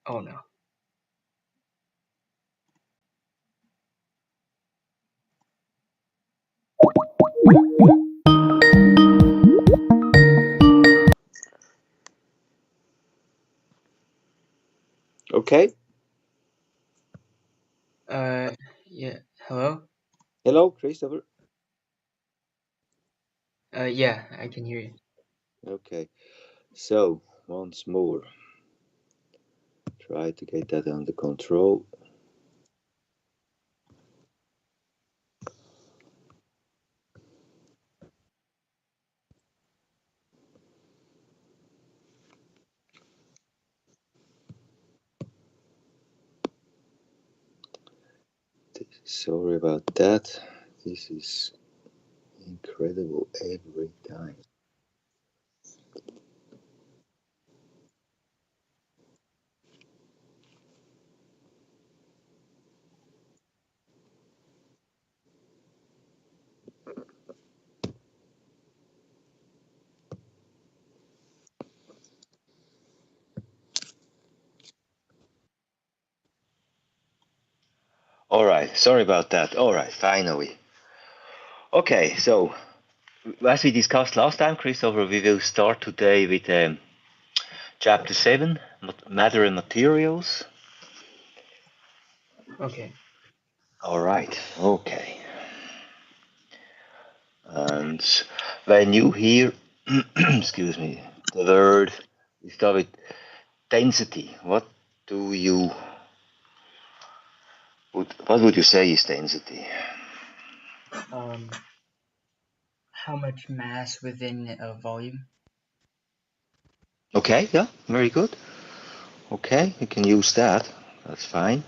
Oh no. Okay. Yeah. Hello? Hello, Christopher. Yeah, I can hear you. Okay. So, once more, try to get that under control. Sorry about that. This is incredible every time. All right. Sorry about that. All right. Finally. Okay. So, as we discussed last time, Christopher, we will start today with chapter 7, Matter and Materials. Okay. All right. Okay. And when you hear, excuse me, the word, we start with density. Do what would you say is density? Um, how much mass within a volume? Okay, yeah, very good. Okay, we can use that. That's fine.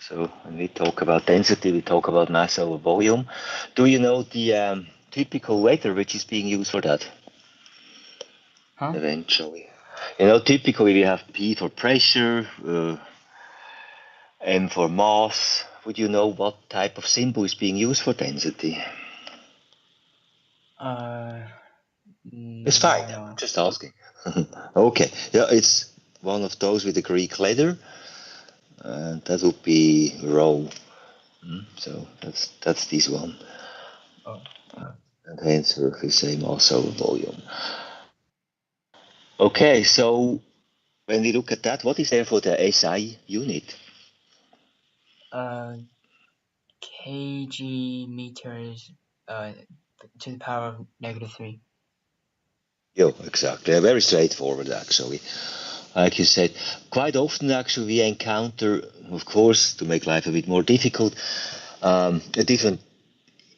So when we talk about density, we talk about mass over volume. Do you know the typical letter which is being used for that? Huh? Eventually, typically we have P for pressure, M for mass. Would you know what type of symbol is being used for density? Uh, It's fine. no. Just asking. Okay. Yeah, it's one of those with the Greek letter, and that would be rho. So that's this one. Oh. And hence we say mass over volume. Okay, so when we look at that, what is there for the SI unit? Uh, kg meters, to the power of -3. Yeah, exactly. Very straightforward, actually. Like you said, quite often actually we encounter, of course, to make life a bit more difficult, a different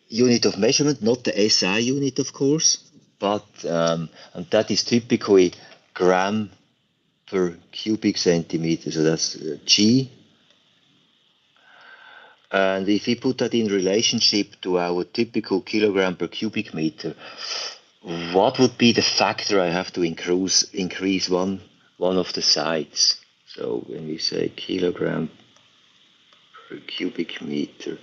unit of measurement, not the SI unit, of course, but and that is typically gram per cubic centimeter. So that's G. And if we put that in relationship to our typical kilogram per cubic meter, what would be the factor I have to increase one of the sides? So when we say kilogram per cubic meter,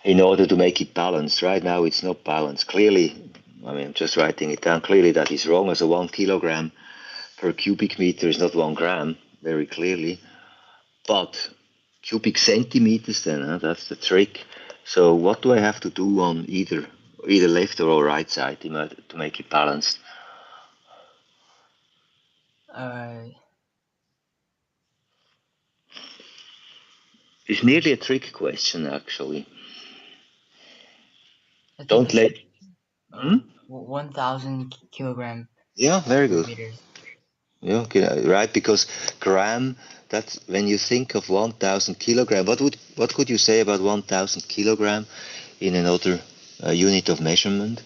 in order to make it balanced. Right now it's not balanced. Clearly, I mean, I'm just writing it down. Clearly that is wrong. As a 1 kilogram per cubic meter is not 1 gram, very clearly. But cubic centimeters then, that's the trick. So what do I have to do on either left or right side to make it balanced? Uh, It's merely a trick question, actually. I think Don't it's let... Hmm? 1,000 kilogram Yeah, very cubic good. meters. Yeah, okay, right. Because gram, that's when you think of 1,000 kilogram. What could you say about 1,000 kilogram in another unit of measurement?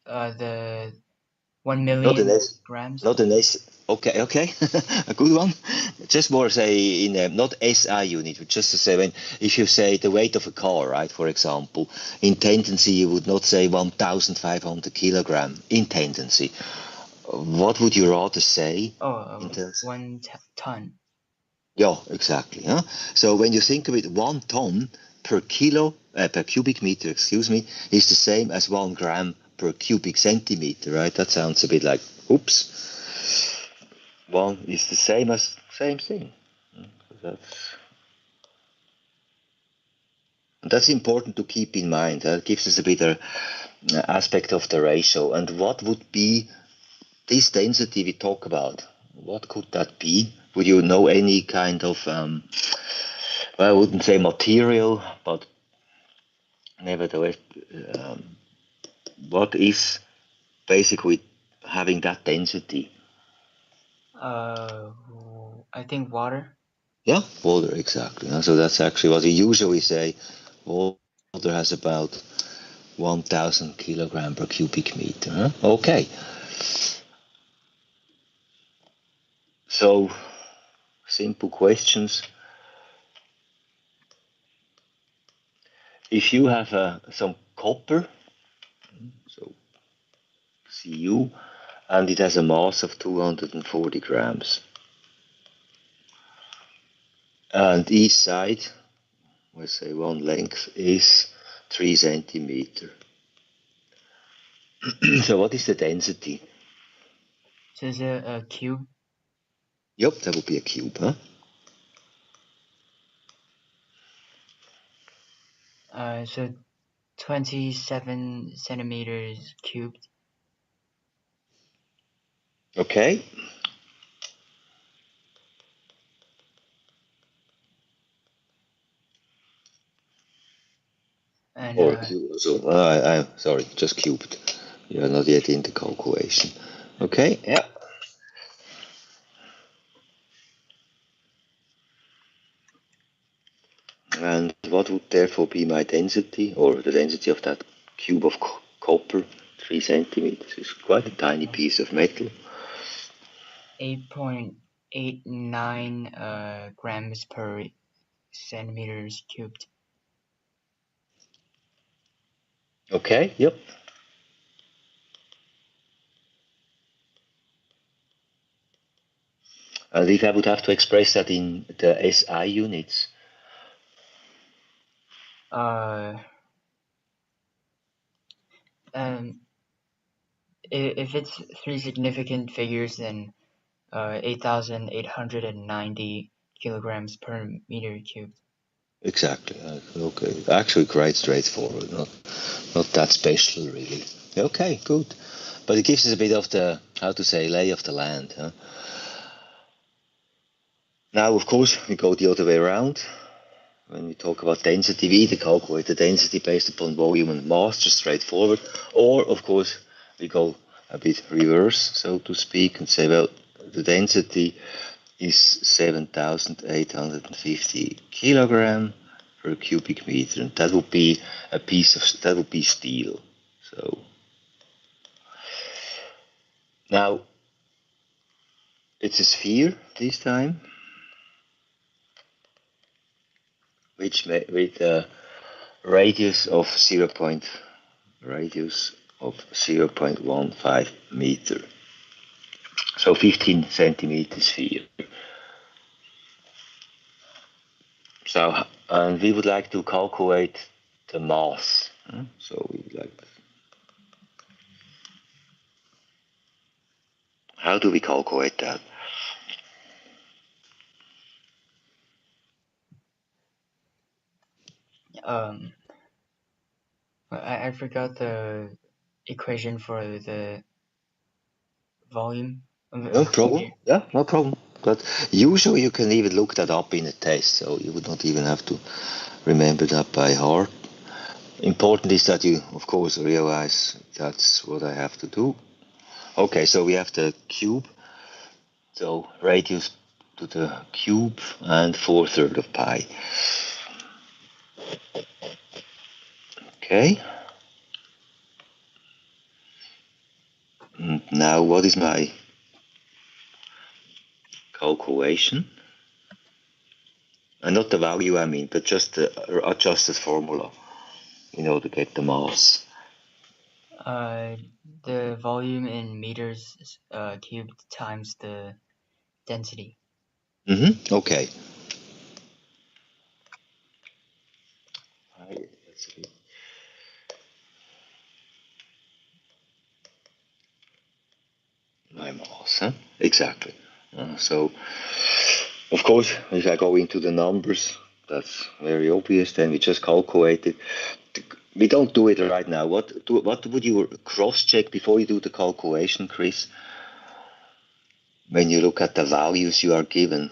Uh, the 1 Not an million S, grams. not an S. Okay, okay, a good one. Just more say in a, not SI unit, but just to say when if you say the weight of a car, right? For example, in tendency you would not say 1,500 kilogram in tendency. What would you rather say in terms? 1 ton. Yeah, exactly. Huh? So when you think of it, 1 ton per cubic meter, excuse me, is the same as 1 gram per cubic centimeter, right? That sounds a bit like, oops. One is the same thing. That's important to keep in mind. That gives us a better aspect of the ratio. And what would be this density we talk about? What could that be? Would you know any kind of, well, I wouldn't say material, but nevertheless, what is basically having that density? I think water. Yeah, water, exactly. So that's actually what we usually say. Water has about 1,000 kilogram per cubic meter. Huh? Okay. So, simple questions. If you have some copper, so Cu, and it has a mass of 240 grams, and each side, let's say one length, is 3 centimeter. So what is the density? So is it a cube? Yep, that would be a cube, huh? So 27 centimeters cubed. Okay. And Or cube. So, I sorry, just cubed. You are not yet in the calculation. Okay. Yeah. And what would therefore be my density, or the density of that cube of copper? 3 centimeters is quite a tiny piece of metal. 8.89 grams per centimeters cubed. Okay. Yep. And if I would have to express that in the SI units, If it's three significant figures, then 8,890 kilograms per meter cubed. exactly. Okay. Actually, quite straightforward. Not that special, really. Okay. Good. But it gives us a bit of the, how to say, lay of the land. Huh? Now, of course, we go the other way around. When we talk about density, we either calculate the density based upon volume and mass, just straightforward, or, of course, we go a bit reverse, so to speak, and say, well, the density is 7,850 kilogram per cubic meter, and that would be that would be steel. So now it's a sphere this time, with a radius of 0.15 meter. So 15 centimeters sphere. So, and we would like to calculate the mass. So we would like, how do we calculate that? I forgot the equation for the volume. No problem. Yeah, no problem. But usually you can even look that up in a test, so you would not even have to remember that by heart. Important is that you, of course, realize that's what I have to do. Okay, so we have the cube. So radius to the cube and 4/3 of pi. Okay. And now what is my calculation? And not the value I mean, but just the adjusted formula in order to get the mass. The volume in meters cubed times the density. Okay. Let's see. gas. Huh? Exactly. So, of course, if I go into the numbers, that's very obvious. Then we just calculate it. We don't do it right now. What would you cross-check before you do the calculation, Chris? When you look at the values you are given,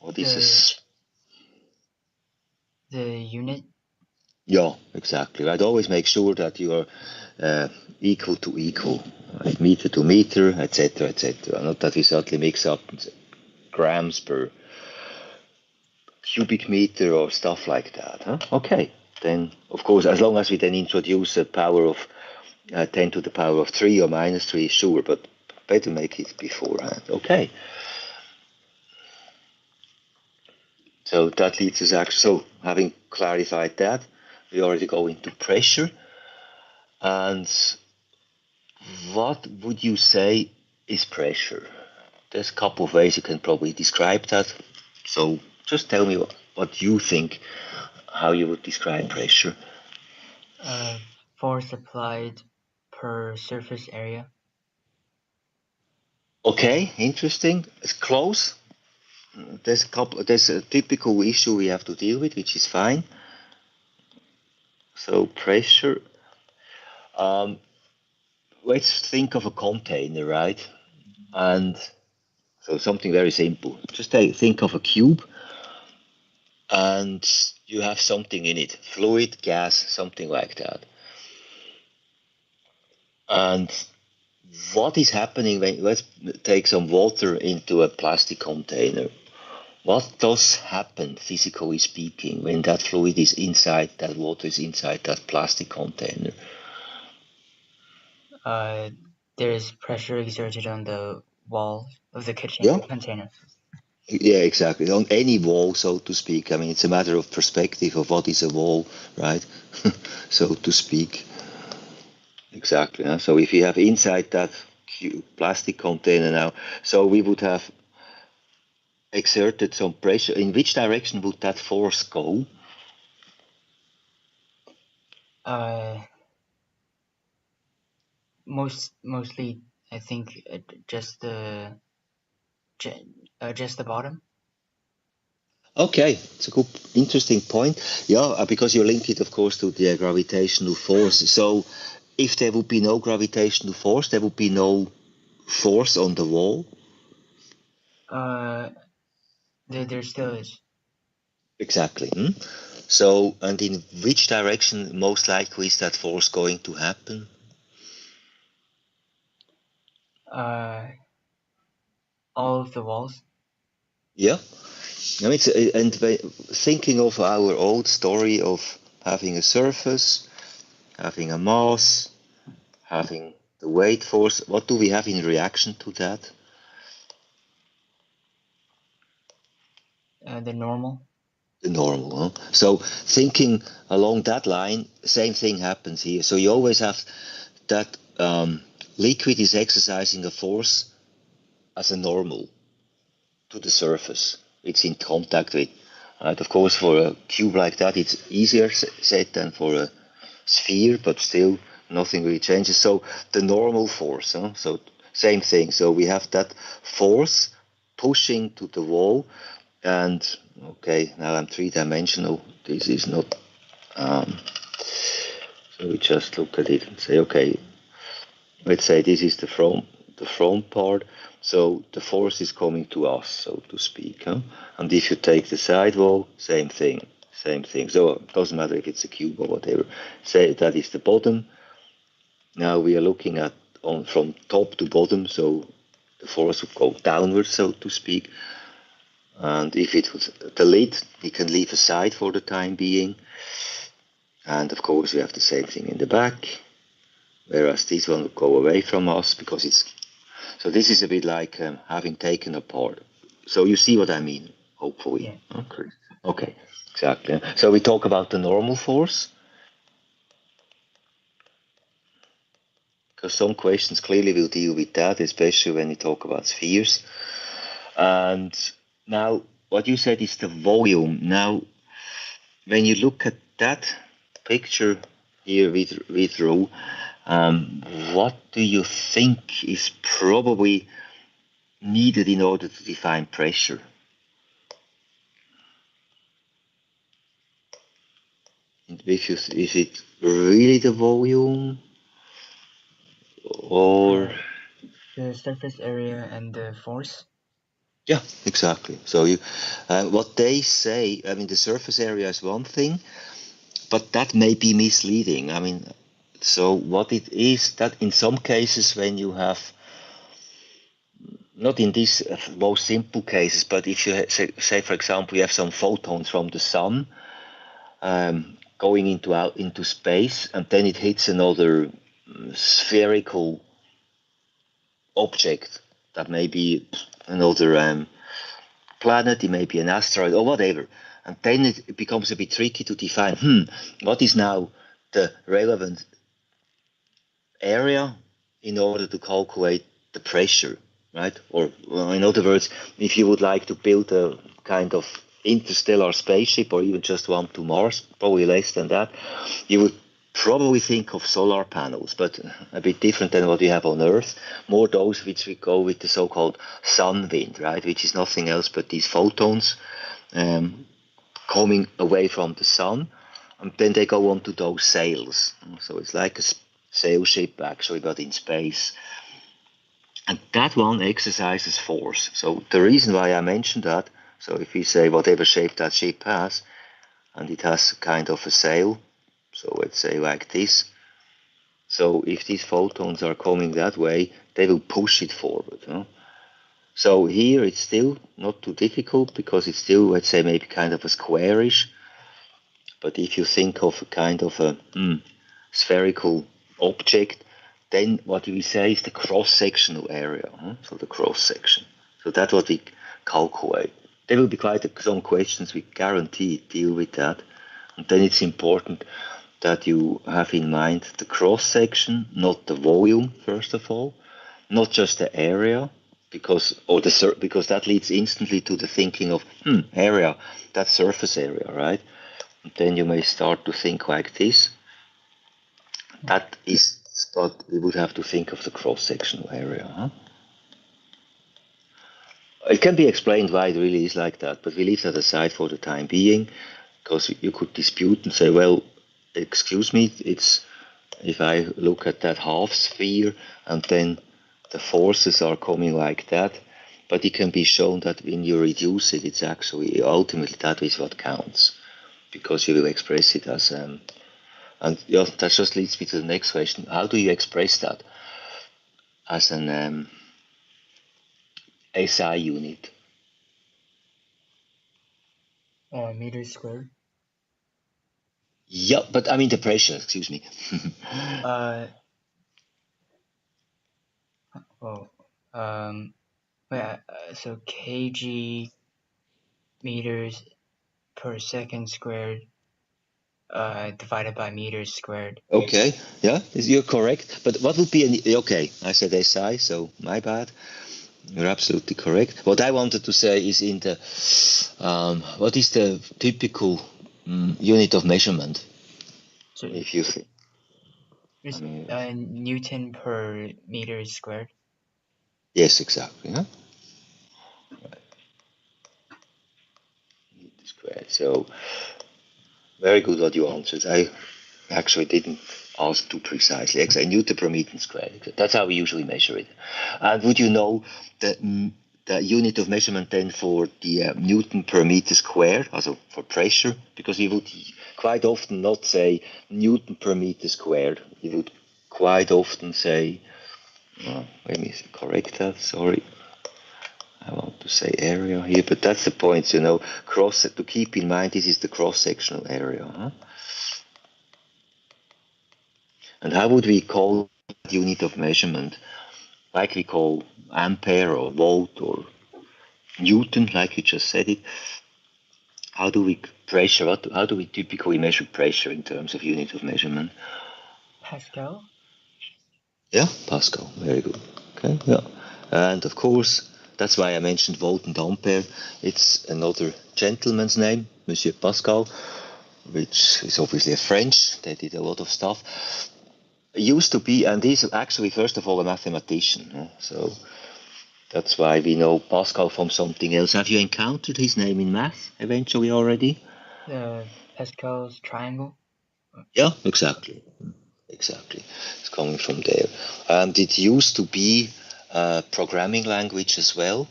what is this? The unit? Yeah, exactly. I'd always make sure that you are equal to equal, right? Meter to meter, etc., etc. Not that we suddenly mix up grams per cubic meter or stuff like that. Huh? Okay. Then, of course, as long as we then introduce a power of 10 to the power of 3 or minus 3, sure, but better make it beforehand. Okay. So that leads us actually, so having clarified that, we already go into pressure. And what would you say is pressure? There's a couple of ways you can probably describe that. So just tell me what you think, how you would describe pressure. Force applied per surface area. Okay, interesting. It's close. There's a typical issue we have to deal with, which is fine. So pressure. Let's think of a container, right? And so something very simple. Just think of a cube, and you have something in it, fluid, gas, something like that. And what is happening when, let's take some water into a plastic container. What does happen, physically speaking, when that fluid is inside, that water is inside that plastic container? There is pressure exerted on the wall of the container. Yeah, exactly. On any wall, so to speak. I mean, it's a matter of perspective of what is a wall, right? So to speak. Exactly. Huh? So if you have inside that plastic container now, so we would have exerted some pressure. In which direction would that force go? Mostly, I think just the bottom. Okay, it's a good, interesting point. Yeah, because you link it, of course, to the gravitational force. So, if there would be no gravitational force, there would be no force on the wall. There still is. Exactly. So, and in which direction most likely is that force going to happen? All of the walls. Yeah. I mean, and thinking of our old story of having a surface, having a mass, having the weight force, what do we have in reaction to that? The normal. The normal. Huh? So thinking along that line, same thing happens here. So you always have that liquid is exercising a force as a normal to the surface it's in contact with. Right? Of course, for a cube like that, it's easier said than for a sphere, but still nothing really changes. So the normal force, huh? So same thing. So we have that force pushing to the wall, and okay, now I'm three-dimensional. This is not. So we just look at it and say, okay, let's say this is the front part. So the force is coming to us, so to speak. Huh? And if you take the side wall, same thing, same thing. So it doesn't matter if it's a cube or whatever. Say that is the bottom. Now we are looking at from top to bottom, so the force would go downwards, so to speak. And if it was the lid, we can leave aside for the time being. And of course, we have the same thing in the back, whereas this one would go away from us because it's. So this is a bit like having taken apart. So you see what I mean, hopefully. Yeah. Okay, exactly. So we talk about the normal force. Because some questions clearly will deal with that, especially when you talk about spheres. And now, what you said is the volume. Now, when you look at that picture here with Ru, what do you think is probably needed in order to define pressure. And is it really the volume or the surface area and the force? Yeah, exactly. So what they say, I mean, the surface area is one thing, but that may be misleading. I mean, so what it is that in some cases when you have, not in these most simple cases, but if you say for example you have some photons from the sun going into space, and then it hits another spherical object that may be another planet, it may be an asteroid or whatever. And then it becomes a bit tricky to define, what is now the relevant area in order to calculate the pressure, right? Or in other words, if you would like to build a kind of interstellar spaceship or even just one to Mars, probably less than that, you would probably think of solar panels, but a bit different than what we have on Earth. More those which we go with the so-called sun wind, right? Which is nothing else but these photons coming away from the sun, and then they go onto those sails. So it's like a sail ship actually, but in space. And that one exercises force. So the reason why I mentioned that, so if we say whatever shape that ship has, and it has kind of a sail, so let's say like this. So if these photons are coming that way, they will push it forward. Huh? So here it's still not too difficult because it's still, let's say, maybe kind of a squarish. But if you think of a kind of a spherical object, then what we say is the cross-sectional area. Huh? So the cross-section. So that's what we calculate. There will be quite some questions we guarantee deal with that. And then it's important that you have in mind the cross-section, not the volume, first of all, not just the area, because that leads instantly to the thinking of area, that's surface area, right? And then you may start to think like this. That is what we would have to think of the cross-sectional area. Huh? It can be explained why it really is like that, but we leave that aside for the time being, because you could dispute and say, well, excuse me, it's if I look at that half sphere and then the forces are coming like that, but it can be shown that when you reduce it, it's actually ultimately that is what counts, because you will express it as and yeah, that just leads me to the next question: how do you express that as an SI unit? Meters squared. Yeah, but I mean the pressure. Excuse me. So kg meters per second squared divided by meters squared. Okay, yeah, you're correct. But what would be okay? I said SI, so my bad. You're absolutely correct. What I wanted to say is in the what is the typical unit of measurement? So if you think, it's Newton per meter squared. Yes, exactly. Huh? Right. Squared. So very good what you answered. I actually didn't ask too precisely. Exactly, Newton per meter squared. That's how we usually measure it. And would you know the unit of measurement then for the Newton per meter squared, also for pressure? Because you would quite often not say Newton per meter squared. You would quite often say, let me correct that, sorry. I want to say area here, but that's the point, to keep in mind this is the cross-sectional area. Huh? And how would we call that unit of measurement? Like we call ampere or volt or Newton, like you just said it. How do we typically measure pressure in terms of unit of measurement? Pascal? Yeah, Pascal, very good. Okay, yeah. And of course, that's why I mentioned volt and ampere. It's another gentleman's name, Monsieur Pascal, which is obviously a French. They did a lot of stuff. Used to be, and he's actually first of all a mathematician. So That's why we know Pascal from something else. Have you encountered his name in math eventually already? Pascal's triangle. Yeah, exactly. Exactly. It's coming from there. And it used to be a programming language as well,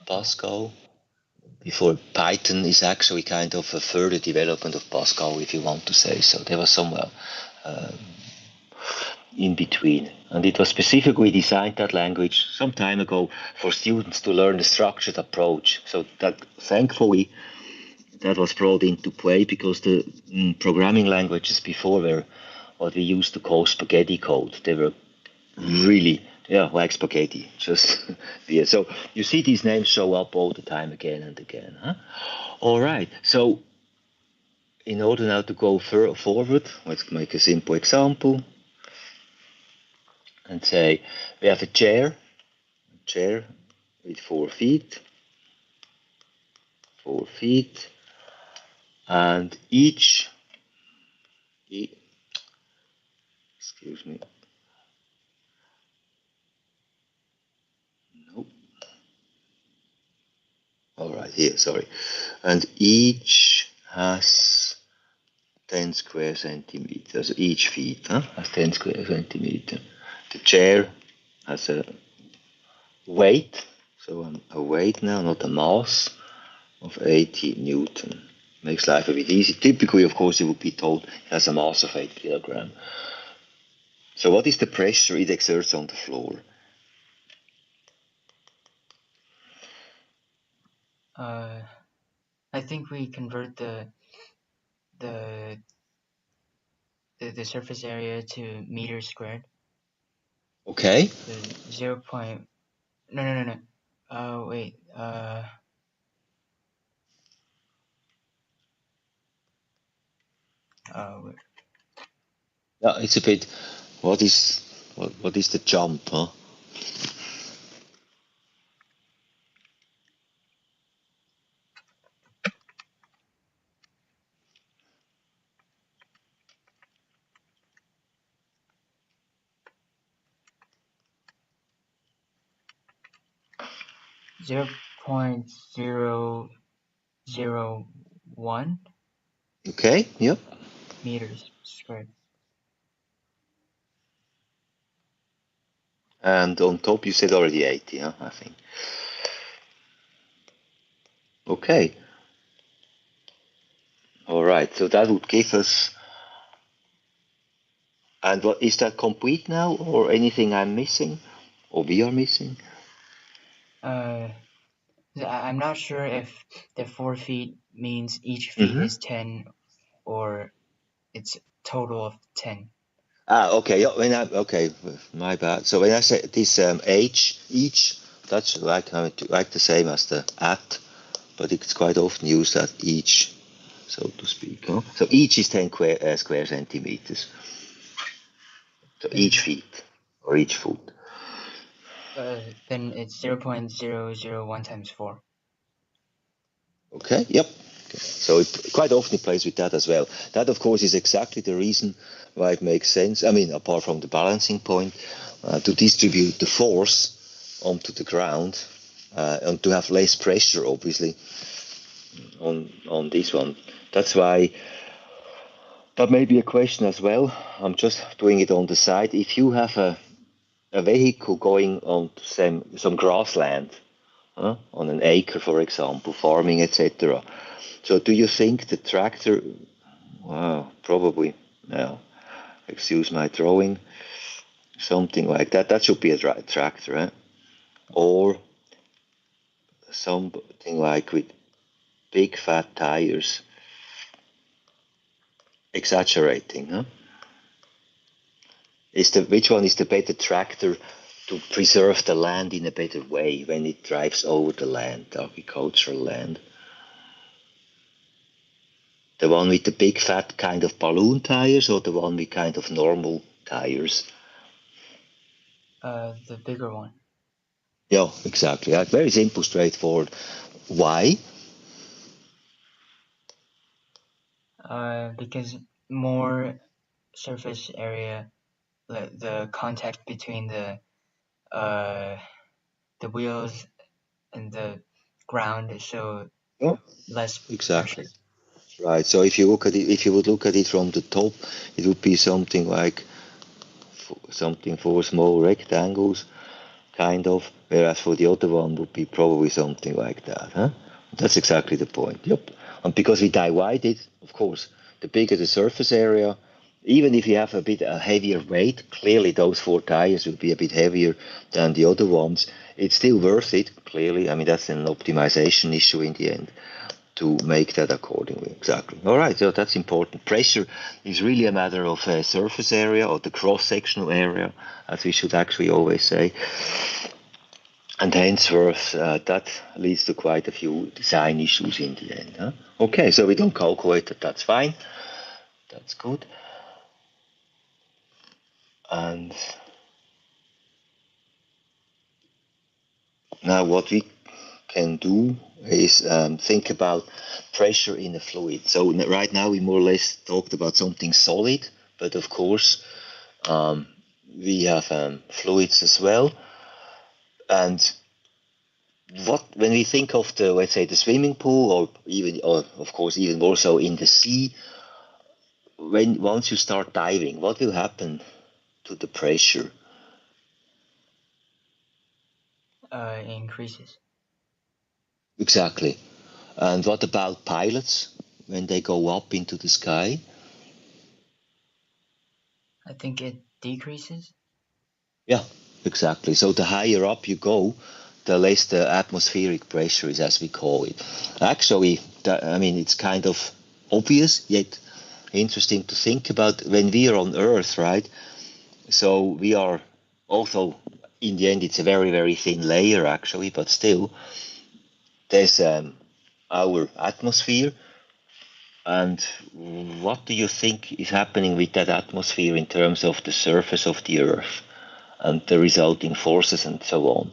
Pascal. Before Python is actually kind of a further development of Pascal, if you want to say so. There was somewhere in between. And it was specifically designed, that language, some time ago for students to learn the structured approach. So that thankfully that was brought into play because the programming languages before were what we used to call spaghetti code. They were really, yeah, like spaghetti, just weird. So you see these names show up all the time again and again. Huh? All right. So in order now to go forward, let's make a simple example and say we have a chair with 4 feet, and excuse me, no, all right, here, sorry, and each has 10 square centimeters, each feet has 10 square centimeters. The chair has a weight, so a weight now, not a mass, of 80 Newton. Makes life a bit easy. Typically, of course, you would be told it has a mass of 8 kilogram. So what is the pressure it exerts on the floor? I think we convert the surface area to meters squared. Okay. So 0. No. Wait. Yeah, it's a bit. What is the jump? Huh? 0.001 Okay. Yep. meters squared. And on top, you said already 80. Huh? I think. Okay. All right. So that would give us. And what is that complete now, or anything I'm missing, or we are missing? I'm not sure if the 4 feet means each feet Mm-hmm. is 10 or it's total of 10. Okay. Yeah, okay, my bad. So when I say this each, that's like the same as the at, but it's quite often used at each, so to speak. Huh? So each is 10 square centimeters. So each feet or each foot. Then it's 0.001 times 4. Okay. Yep. Okay. So it quite often plays with that as well. That, of course, is exactly the reason why it makes sense. I mean, apart from the balancing point, to distribute the force onto the ground and to have less pressure, obviously, on this one. That's why that may be a question as well. I'm just doing it on the side. If you have a vehicle going on some grassland, on an acre, for example, farming, etc. So do you think the tractor, wow, probably, no, excuse my drawing, something like that, that should be a tractor, eh? Or something like with big fat tires, exaggerating, huh? Which one is the better tractor to preserve the land in a better way when it drives over the land, the agricultural land? The one with the big fat kind of balloon tires or the one with kind of normal tires? The bigger one. Yeah, exactly. Very simple, straightforward. Why? Because more surface area, the contact between the the wheels and the ground, so Oh, less exactly. pressure. Right. So if you look at it, if you would look at it from the top, it would be something like something four small rectangles, kind of. Whereas for the other one would be probably something like that, huh? That's exactly the point. Yep. And because we divide it, of course, the bigger the surface area, even if you have a heavier weight, clearly those four tires will be a bit heavier than the other ones. It's still worth it, clearly. I mean, that's an optimization issue in the end to make that accordingly. Exactly. All right, so that's important. Pressure is really a matter of surface area or the cross-sectional area, as we should actually always say. And henceforth, that leads to quite a few design issues in the end. Huh? Okay, so we don't calculate that. That's fine. That's good. And now what we can do is think about pressure in a fluid. So right now we more or less talked about something solid, but of course we have fluids as well. And what when we think of the, let's say, the swimming pool, or of course even more so in the sea, when once you start diving, what will happen to the pressure? It increases. Exactly. And what about pilots when they go up into the sky? I think it decreases. Yeah, exactly. So the higher up you go, the less the atmospheric pressure is, as we call it. Actually, I mean, it's kind of obvious, yet interesting to think about when we are on Earth, right? So we are also, in the end, it's a very, very thin layer, actually, but still, there's our atmosphere. And what do you think is happening with that atmosphere in terms of the surface of the Earth and the resulting forces and so on?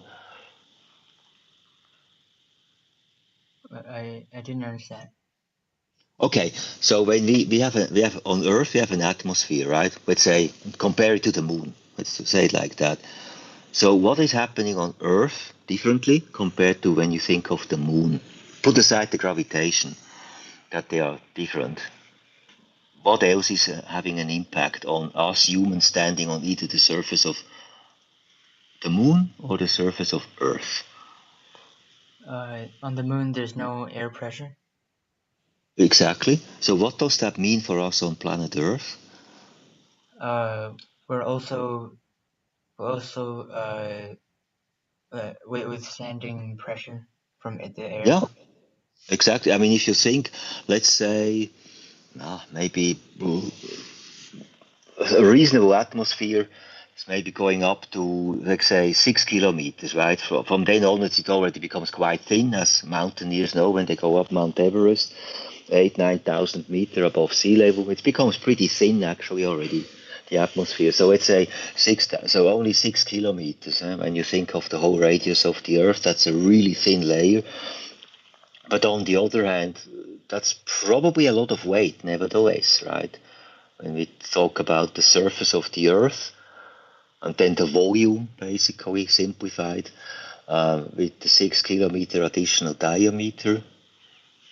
I didn't understand. Okay, so when we have on Earth we have an atmosphere, right? Let's say compare it to the moon. Let's say it like that. So what is happening on Earth differently compared to when you think of the moon? Put aside the gravitation, that they are different. What else is having an impact on us humans standing on either the surface of the moon or the surface of Earth? On the moon, there's no air pressure. Exactly. So what does that mean for us on planet Earth? Uh, we're also withstanding pressure from the air. Yeah, exactly. I mean, if you think, let's say, maybe a reasonable atmosphere is maybe going up to, let's say, 6 kilometers, right? From then onwards, it already becomes quite thin, as mountaineers know when they go up Mount Everest, 9,000 meters above sea level. It becomes pretty thin, actually, already, the atmosphere. So let's say so only 6 kilometers. When you think of the whole radius of the Earth, that's a really thin layer. But on the other hand, that's probably a lot of weight, nevertheless, right? When we talk about the surface of the Earth, and then the volume, basically simplified, with the 6 kilometer additional diameter,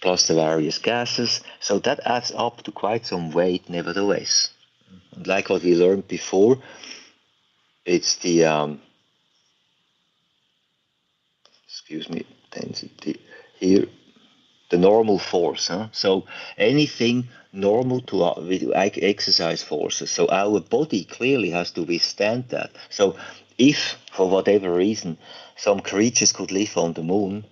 plus the various gases. So that adds up to quite some weight, nevertheless. And like what we learned before, it's the, excuse me, density here, the normal force. Huh? So anything normal to with like exercise forces. So our body clearly has to withstand that. So if for whatever reason some creatures could live on the moon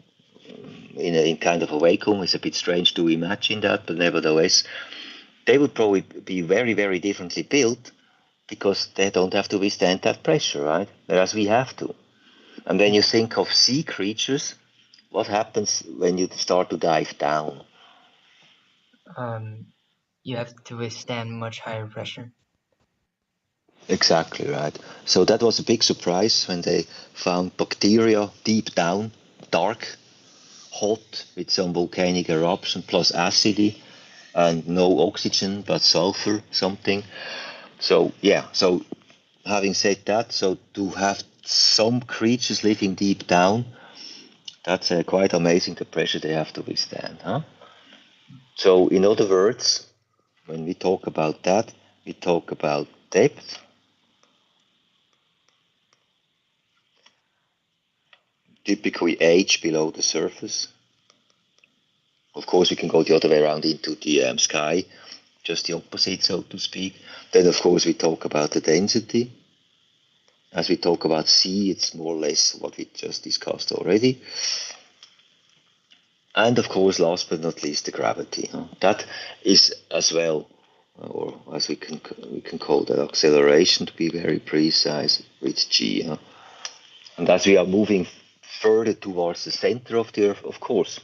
in kind of a vacuum, it's a bit strange to imagine that, but nevertheless, they would probably be very, very differently built because they don't have to withstand that pressure, right? Whereas we have to. And when you think of sea creatures, what happens when you start to dive down? Um, you have to withstand much higher pressure. Exactly right. So that was a big surprise when they found bacteria deep down, dark, hot, with some volcanic eruption plus acidity and no oxygen but sulfur something. So yeah, so having said that, so to have some creatures living deep down, that's quite amazing the pressure they have to withstand. Huh? So in other words, when we talk about that, we talk about depth, typically h below the surface. Of course, we can go the other way around into the sky, just the opposite, so to speak. Then, of course, we talk about the density. As we talk about C, it's more or less what we just discussed already. And, of course, last but not least, the gravity. That is as well, or as we can call that acceleration, to be very precise, with G. And as we are moving further towards the center of the Earth, of course,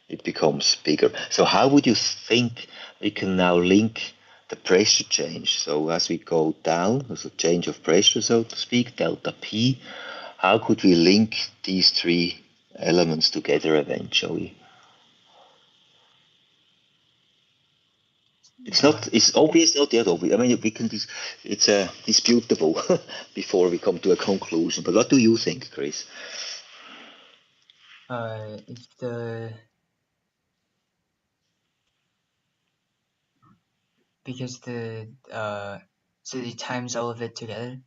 it becomes bigger. So how would you think we can now link the pressure change? So as we go down, as a change of pressure, so to speak, delta P, how could we link these three elements together eventually? It's obvious, not yet obvious. I mean, it's disputable before we come to a conclusion. But what do you think, Chris? It's so they times all of it together.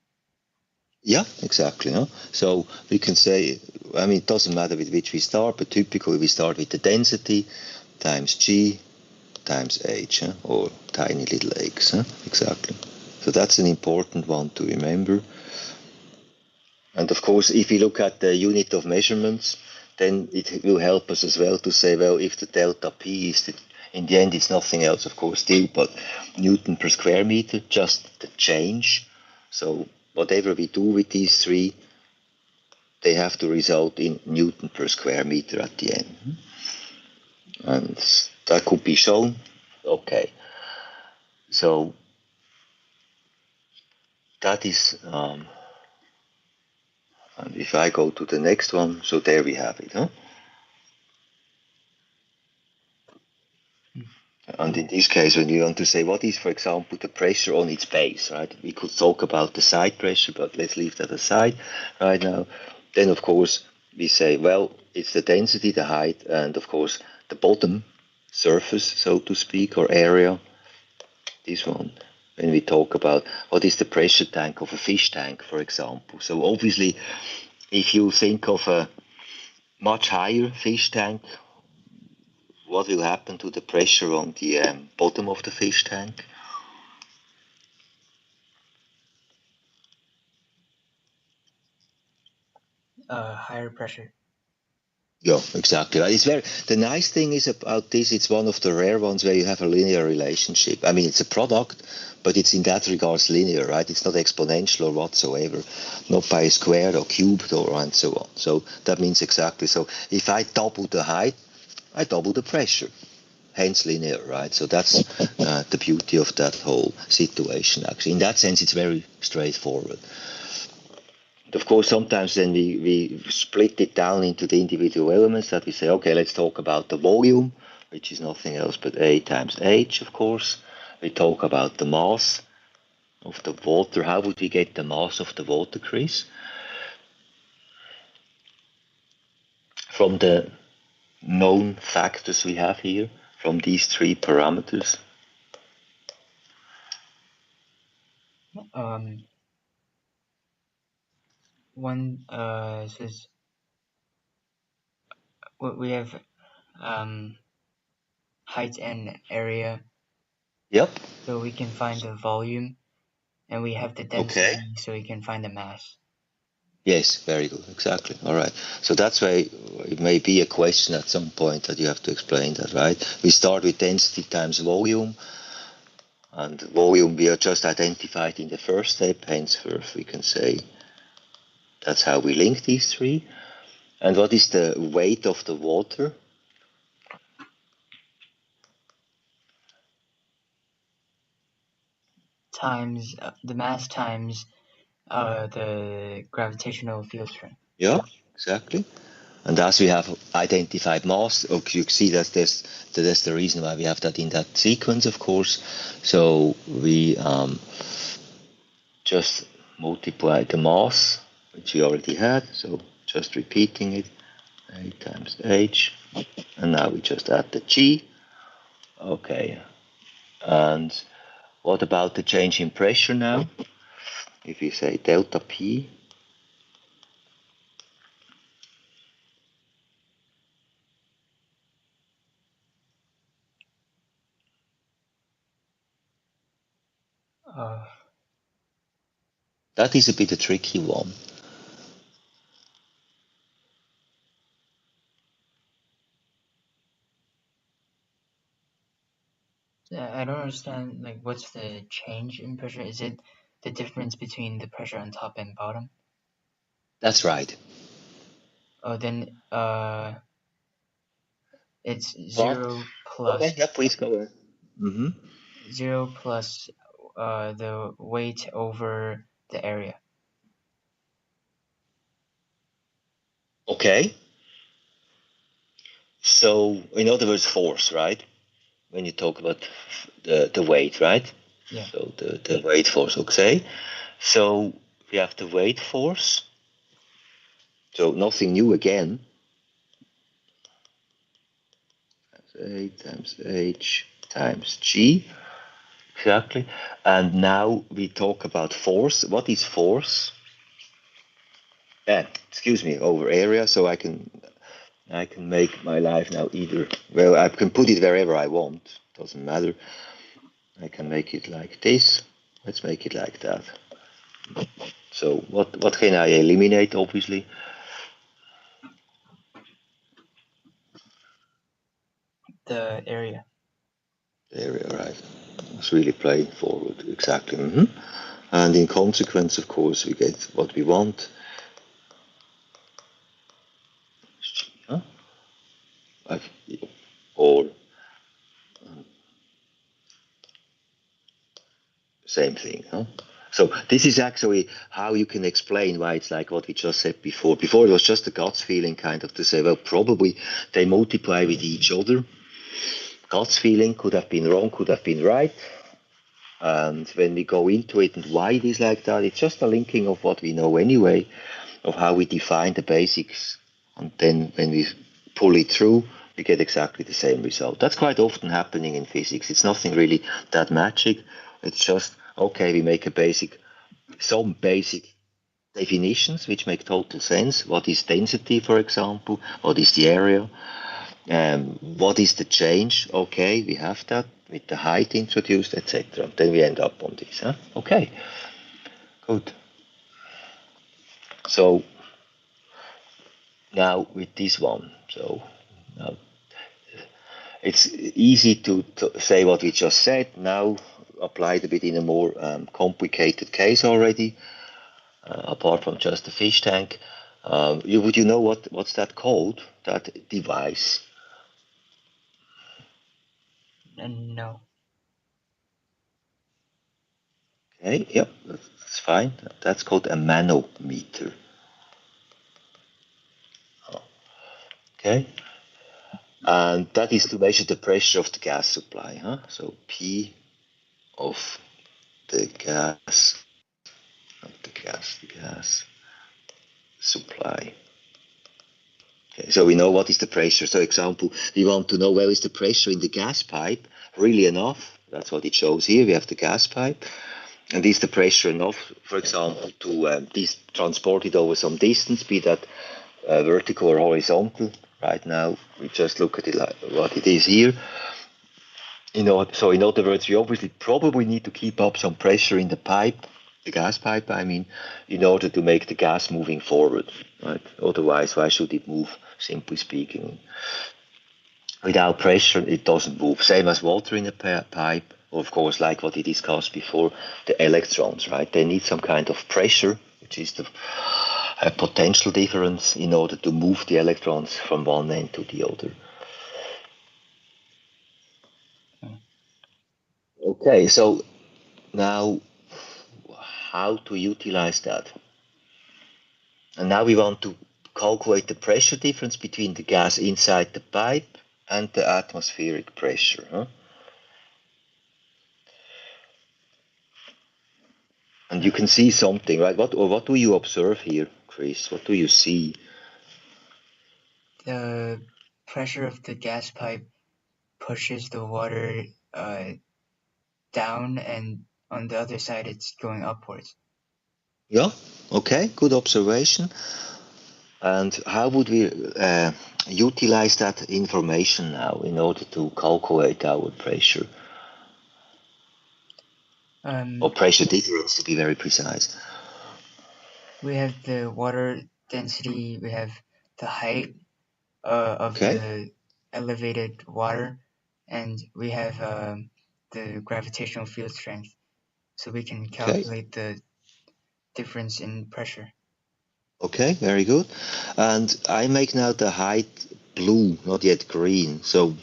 Yeah, exactly. No? So we can say, I mean, it doesn't matter with which we start, but typically we start with the density times G times H, or tiny little x. Exactly. So that's an important one to remember. And of course, if we look at the unit of measurements, then it will help us as well to say, well, if the delta P is in the end, it's nothing else, of course, still, but Newton per square meter, just the change. So whatever we do with these three, they have to result in Newton per square meter at the end. And that could be shown. Okay. So that is, and if I go to the next one, so there we have it. And in this case, when you want to say what is, for example, the pressure on its base, right? We could talk about the side pressure, but let's leave that aside right now. Then, of course, we say, well, it's the density, the height, and of course, the bottom surface, so to speak, or area. This one. When we talk about what is the pressure tank of a fish tank, for example. So obviously, if you think of a much higher fish tank, what will happen to the pressure on the bottom of the fish tank? Higher pressure. Yeah, exactly. The nice thing is about this, it's one of the rare ones where you have a linear relationship. I mean, it's a product, but it's in that regards linear, right? It's not exponential or whatsoever, not by squared or cubed or and so on. So that means exactly. So if I double the height, I double the pressure. Hence linear, right? So that's the beauty of that whole situation, actually. In that sense, it's very straightforward. Of course, sometimes then we split it down into the individual elements that we say, okay, let's talk about the volume, which is nothing else but A times H, of course. We talk about the mass of the water. How would we get the mass of the water, Chris? From the known factors we have here, from these three parameters. One says we have height and area. Yep. So we can find the volume, and we have the density, so we can find the mass. Yes, very good. Exactly. All right. So that's why it may be a question at some point that you have to explain that, right? We start with density times volume. And volume we are just identified in the first step, henceforth we can say that's how we link these three. And what is the weight of the water? Times the mass times the gravitational field strength. Yeah, exactly. And as we have identified mass, you see that's the reason why we have that in that sequence, of course. So we just multiply the mass which we already had, so just repeating it, A times H, and now we just add the G. Okay, and what about the change in pressure now? If we say delta P, that is a bit a tricky one. I don't understand, like, what's the change in pressure? Is it the difference between the pressure on top and bottom? That's right. Oh, then it's But, 0 plus okay, yeah, please go ahead. 0 plus the weight over the area. Okay. So, in other words, force, right? When you talk about the weight, right? Yeah. So the weight force, okay. So we have the weight force. So nothing new again. A times H times G. Exactly. And now we talk about force. What is force? Excuse me, over area. So I can make my life now either, well, I can put it wherever I want. Doesn't matter. I can make it like this. Let's make it like that. So what can I eliminate, obviously? The area. The area, right. It's really playing forward, exactly. And in consequence, of course, we get what we want. Huh? Or same thing. Huh? So this is actually how you can explain why it's like what we just said before. Before it was just a gut feeling kind of to say, well, probably they multiply with each other. Gut feeling could have been wrong, could have been right. And when we go into it and why it is like that, it's just a linking of what we know anyway, of how we define the basics. And then when we pull it through, we get exactly the same result. That's quite often happening in physics. It's nothing really that magic. It's just, okay, we make some basic definitions which make total sense. What is density, for example? What is the area? What is the change? Okay, we have that with the height introduced, etc. Then we end up on this. Huh? Okay, good. So now with this one, so now it's easy to say what we just said. Now applied a bit in a more complicated case already, apart from just the fish tank. Would you know what's that called? That device? No. Okay, yep, that's fine. That's called a manometer. Okay, and that is to measure the pressure of the gas supply. Huh? So P of the gas, not the gas supply. Okay, so we know what is the pressure. So example, we want to know, well, is the pressure in the gas pipe really enough? That's what it shows here. We have the gas pipe. And is the pressure enough, for example, to transport it over some distance, be that vertical or horizontal? Right now, we just look at it like what it is here. So in other words, we obviously probably need to keep up some pressure in the pipe, the gas pipe, I mean, in order to make the gas moving forward. Right? Otherwise, why should it move? Simply speaking, without pressure, it doesn't move. Same as water in a pipe. Of course, like what we discussed before, the electrons, right? They need some kind of pressure, which is the potential difference in order to move the electrons from one end to the other. Okay, so now how to utilize that? And now we want to calculate the pressure difference between the gas inside the pipe and the atmospheric pressure. Huh? And you can see something, right? What do you observe here? Chris? What do you see? The pressure of the gas pipe pushes the water down, and on the other side it's going upwards. Yeah, okay, good observation. And how would we utilize that information now in order to calculate our pressure? Or pressure difference, to be very precise. We have the water density, we have the height of the elevated water, and we have the gravitational field strength, so we can calculate the difference in pressure. Okay, very good. And I make now the height blue, not yet green. So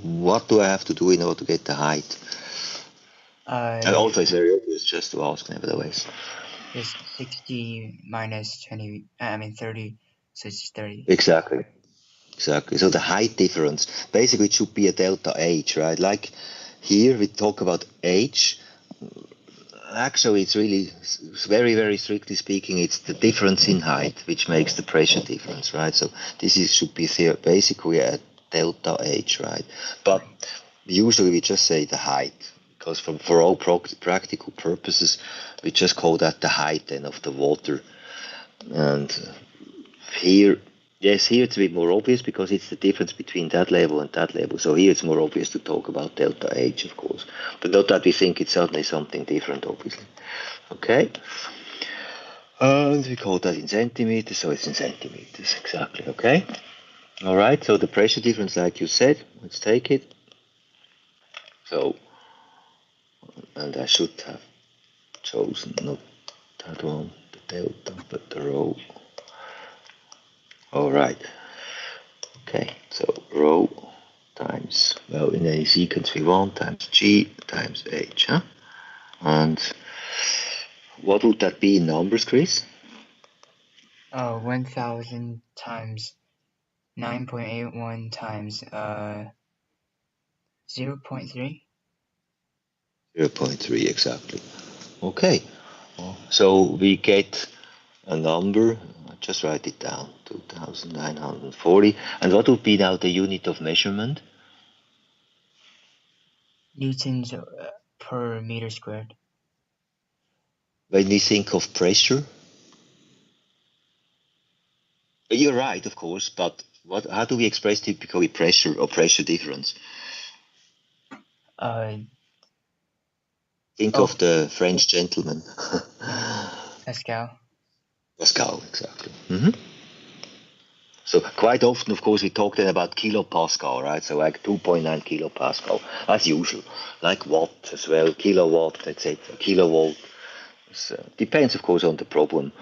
what do I have to do in order to get the height? And also it's very obvious just to ask nevertheless. It's 60 minus 20, 30, so it's 30. Exactly. So the height difference, basically it should be a delta H, right? Like here we talk about H. Actually, it's really very, very strictly speaking, it's the difference in height which makes the pressure difference, right? So this should be basically a delta H, right? But usually we just say the height, because for all practical purposes, we just call that the height then of the water. And here it's a bit more obvious because it's the difference between that level and that level. So here it's more obvious to talk about delta H, of course. But not that we think it's suddenly something different, obviously. Okay? And we call that in centimeters, so it's in centimeters, exactly, okay? All right, so the pressure difference, like you said, let's take it. So, and I should have chosen not that one, the delta, but the rho. All right. Okay, so rho times, well, in any sequence we want, times g times h, huh? And what would that be in numbers, Chris? 1,000 times 9.81 times 0.3. 0.3 exactly. Okay, so we get a number, just write it down, 2,940. And what would be now the unit of measurement? Newtons per meter squared. When we think of pressure, you're right, of course, but how do we express typically pressure or pressure difference? Think of the French gentleman. Pascal. Pascal, exactly. So quite often, of course, we talk then about kilopascal, right? So like 2.9 kilopascal, as usual. Like watt as well, kilowatt, etc. Kilovolt. Depends, of course, on the problem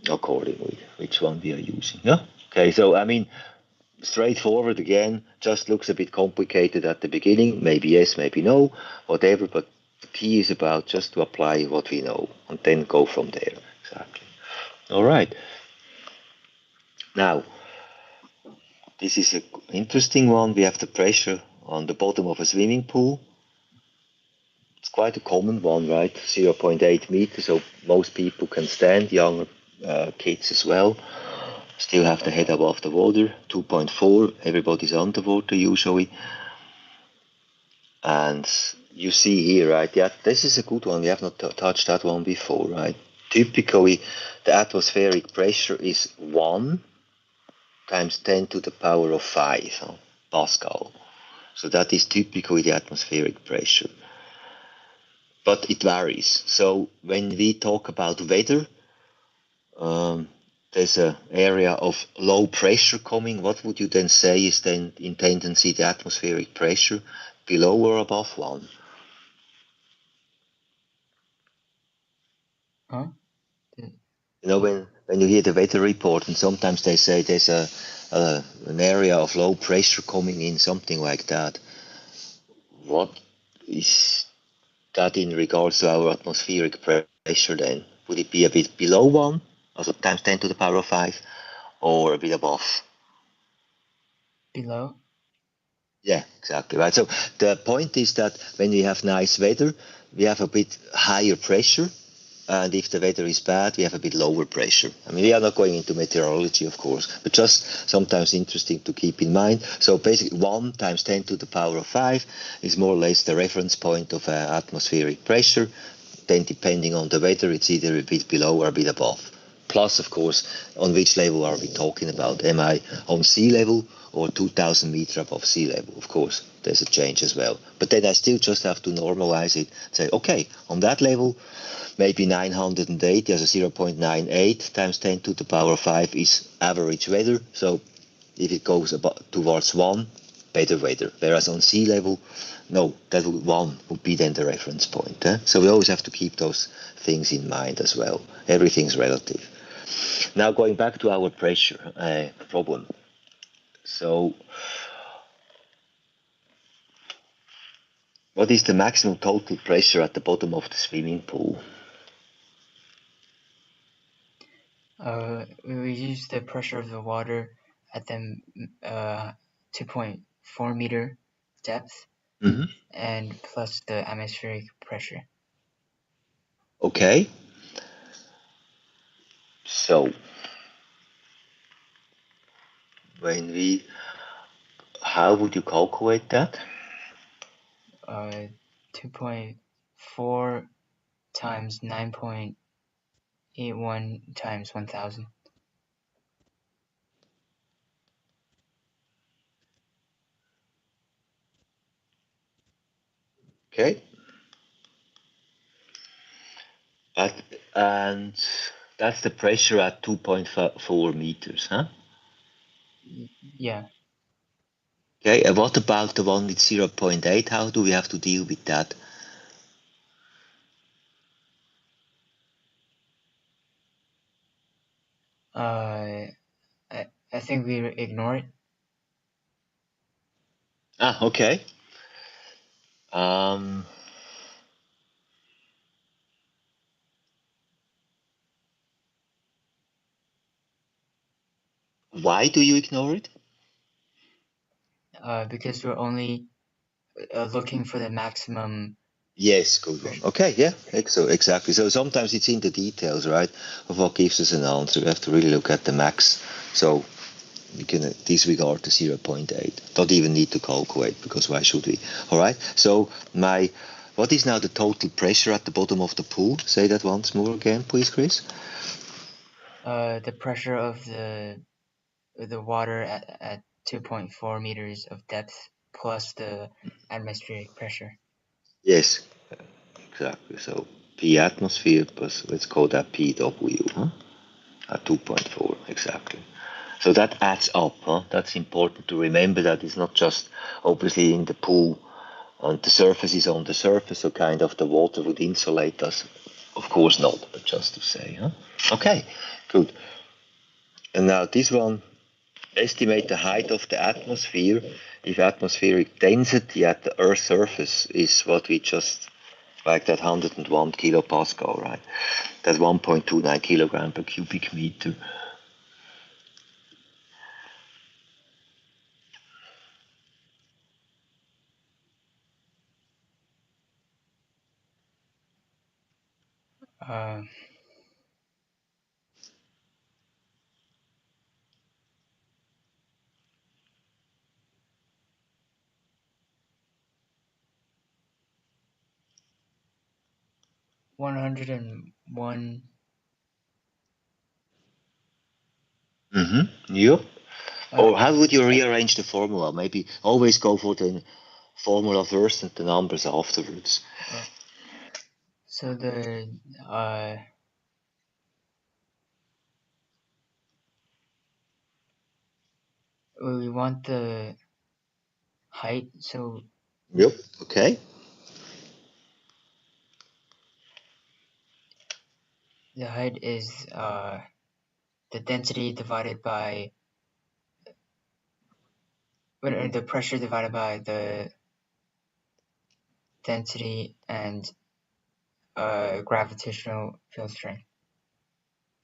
accordingly, which one we are using. Yeah. Okay. So I mean, straightforward again. Just looks a bit complicated at the beginning. Maybe yes, maybe no, whatever. But the key is about just to apply what we know and then go from there. Exactly. All right. Now, this is an interesting one. We have the pressure on the bottom of a swimming pool. It's quite a common one, right? 0.8 meters, so most people can stand, younger kids as well. Still have the head above the water. 2.4, everybody's underwater usually. And you see here, right? Yeah, this is a good one. We have not touched that one before, right? Typically, the atmospheric pressure is 1 times 10 to the power of 5 Pascal. So that is typically the atmospheric pressure. But it varies. So when we talk about weather, there's an area of low pressure coming. What would you then say is then in tendency the atmospheric pressure, below or above 1? Huh? You know, when you hear the weather report, and sometimes they say there's an area of low pressure coming in, something like that. What is that in regards to our atmospheric pressure then? Would it be a bit below 1, also times 10 to the power of 5, or a bit above? Below? Yeah, exactly right. So the point is that when we have nice weather, we have a bit higher pressure, and if the weather is bad, we have a bit lower pressure. I mean, we are not going into meteorology, of course, but just sometimes interesting to keep in mind. So basically 1 times 10 to the power of 5 is more or less the reference point of atmospheric pressure. Then depending on the weather, it's either a bit below or a bit above. Plus, of course, on which level are we talking about? Am I on sea level or 2,000 meters above sea level? Of course, there's a change as well. But then I still just have to normalize it. Say, okay, on that level, maybe 980 as a 0.98 times 10 to the power 5 is average weather. So if it goes about towards 1, better weather. Whereas on sea level, no, that would 1 would be then the reference point. So we always have to keep those things in mind as well. Everything's relative. Now going back to our pressure problem. So what is the maximum total pressure at the bottom of the swimming pool? We use the pressure of the water at the 2.4 meter depth, and plus the atmospheric pressure. Okay. So how would you calculate that? 2.4 times 9.81 times 1,000. Okay. And that's the pressure at 2.4 meters, huh? Yeah. Okay, and what about the one with 0.8? How do we have to deal with that? I think we ignore it. Okay. Why do you ignore it? Because we're only looking for the maximum. Yes, good one. Okay, yeah, so exactly. So sometimes it's in the details, right, of what gives us an answer. We have to really look at the max. So we can disregard the 0.8. Don't even need to calculate, because why should we? All right. So what is now the total pressure at the bottom of the pool? Say that once more again, please, Chris. The pressure of the water at 2.4 meters of depth plus the atmospheric pressure. Yes, exactly. So P atmosphere plus, let's call that PW, huh? At 2.4, exactly. So that adds up, huh? That's important to remember, that it's not just obviously in the pool and the surface is on the surface, so kind of the water would insulate us. Of course not, but just to say, huh? Okay, good. And now this one, estimate the height of the atmosphere if atmospheric density at the Earth's surface is what we just, like that 101 kilopascal, right? That's 1.29 kilogram per cubic meter. Uh, 101. Yep. Or how would you rearrange the formula? Maybe always go for the formula first and the numbers afterwards. Yeah. So we want the height. So Yep. Okay. the height is the density divided by the pressure divided by the density and gravitational field strength.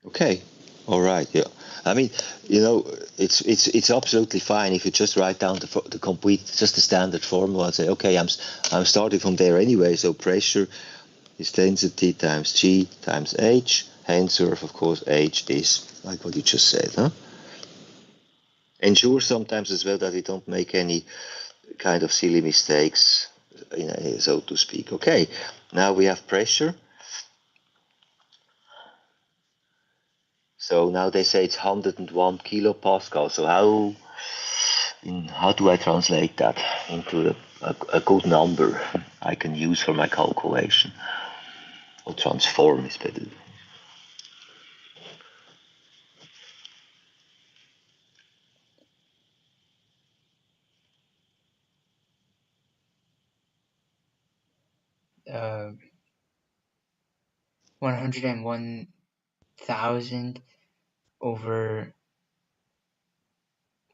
Okay. All right. Yeah. I mean, it's absolutely fine if you just write down the complete, just the standard formula and say, okay, I'm starting from there anyway. So pressure is density times G times H. Henceforth, of course, H is like what you just said, huh? Ensure sometimes as well that we don't make any kind of silly mistakes, so to speak. Okay, now we have pressure. So now they say it's 101 kilopascal. So how do I translate that into a good number I can use for my calculation? Or transform is better. 101,000 over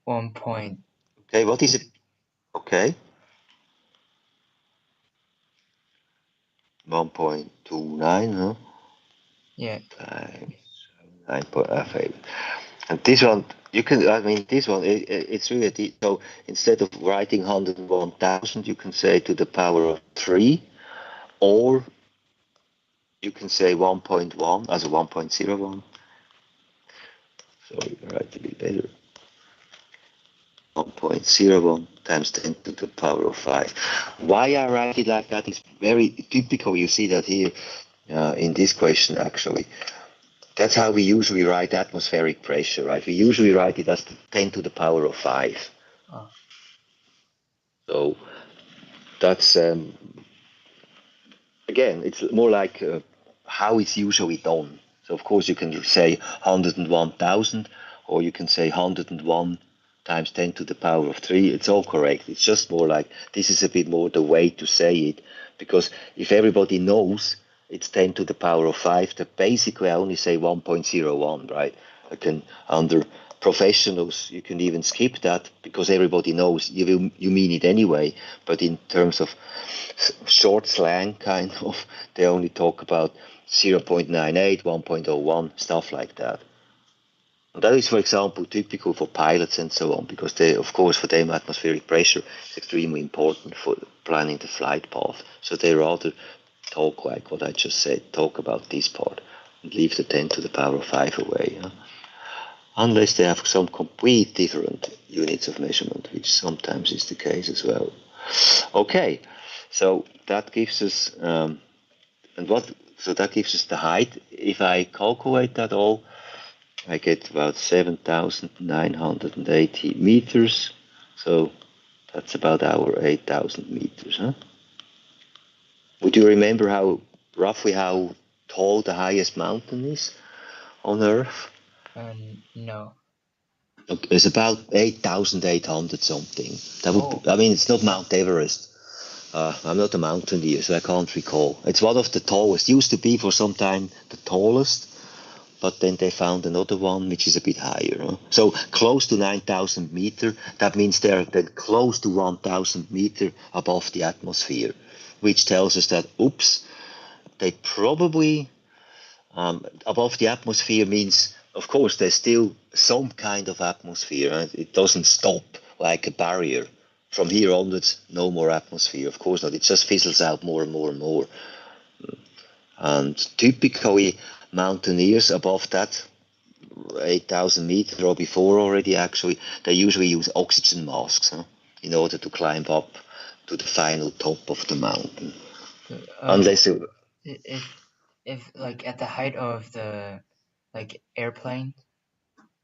1 point. Okay, what is it? Okay. 1.29, huh? Yeah. Times 9.5. And this one, this one, it's really, so instead of writing 101,000, you can say to the power of 3, or you can say 1.1 as a 1.01. So you can write a bit better. 1.01 times 10 to the power of 5. Why I write it like that is very typical. You see that here in this question, actually. That's how we usually write atmospheric pressure, right? We usually write it as 10 to the power of 5. Oh. So that's, again, it's more like how it's usually done. So, of course, you can say 101,000, or you can say 101 times 10 to the power of 3. It's all correct. It's just more like this is a bit more the way to say it, because if everybody knows it's 10 to the power of 5, then basically I only say 1.01, right? I can, under professionals, you can even skip that because everybody knows you mean it anyway. But in terms of short slang, kind of, they only talk about 0.98, 1.01, stuff like that. And that is, for example, typical for pilots and so on, because they, of course, for them, atmospheric pressure is extremely important for planning the flight path. So they rather talk like what I just said, talk about this part, and leave the 10 to the power of 5 away. Huh? Unless they have some complete different units of measurement, which sometimes is the case as well. Okay, so that gives us, so that gives us the height. If I calculate that all, I get about 7,980 meters. So that's about our 8,000 meters. Huh? Would you remember roughly how tall the highest mountain is on Earth? No. It's about 8,800 something. That would, I mean, it's not Mount Everest. I'm not a mountaineer, so I can't recall. It's one of the tallest. Used to be for some time the tallest, but then they found another one which is a bit higher. Huh? So close to 9,000 meter. That means they're then close to 1,000 meter above the atmosphere, which tells us that they probably above the atmosphere means, of course, there's still some kind of atmosphere. Right? It doesn't stop like a barrier. From here onwards, no more atmosphere. Of course not. It just fizzles out more and more and more. And typically, mountaineers above that 8,000 meters or before already, actually, they usually use oxygen masks in order to climb up to the final top of the mountain. Unless if like at the height of the airplane,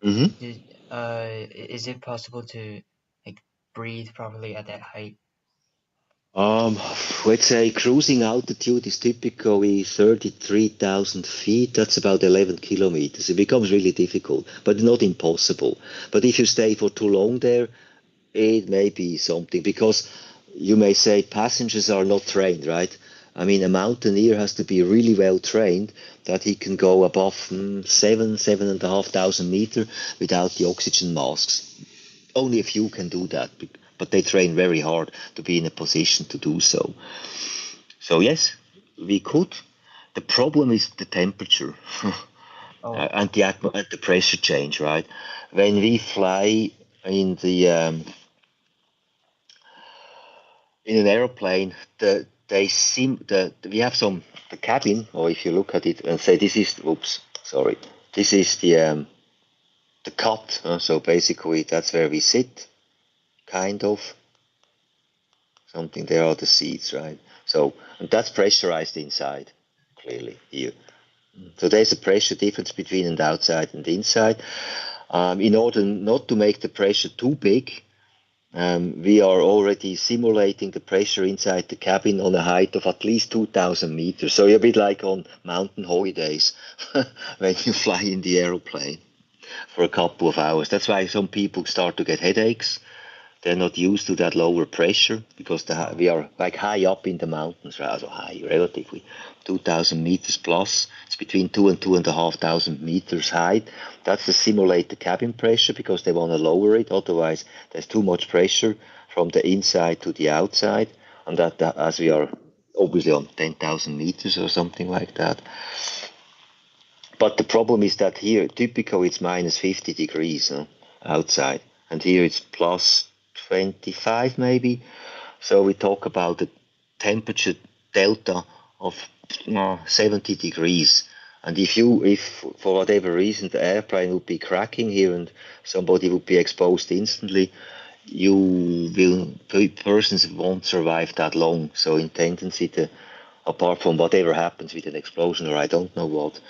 is it possible to breathe properly at that height? Let's say cruising altitude is typically 33,000 feet. That's about 11 kilometers. It becomes really difficult, but not impossible. But if you stay for too long there, it may be something, because you may say passengers are not trained, right? I mean, a mountaineer has to be really well trained that he can go above 7,500 meters without the oxygen masks. Only a few can do that, but they train very hard to be in a position to do so. So yes, we could. The problem is the temperature and the pressure change, right? When we fly in an airplane, the we have the cabin, or if you look at it and say this is this is the cut. So basically that's where we sit, kind of something. There are the seats, right? So and that's pressurized inside, clearly here. So there's a pressure difference between the outside and the inside. In order not to make the pressure too big, we are already simulating the pressure inside the cabin on a height of at least 2,000 meters. So you're a bit like on mountain holidays when you fly in the aeroplane for a couple of hours. That's why some people start to get headaches. They're not used to that lower pressure because we are like high up in the mountains, rather high, relatively, 2,000 meters plus. It's between 2 and 2,500 meters high. That's the simulated cabin pressure because they want to lower it. Otherwise, there's too much pressure from the inside to the outside. And that as we are obviously on 10,000 meters or something like that. But the problem is that here, typically it's minus 50 degrees outside. And here it's plus 25 maybe. So we talk about the temperature delta of 70 degrees. And if for whatever reason the airplane would be cracking here and somebody would be exposed instantly, persons won't survive that long. So in tendency, apart from whatever happens with an explosion or I don't know what,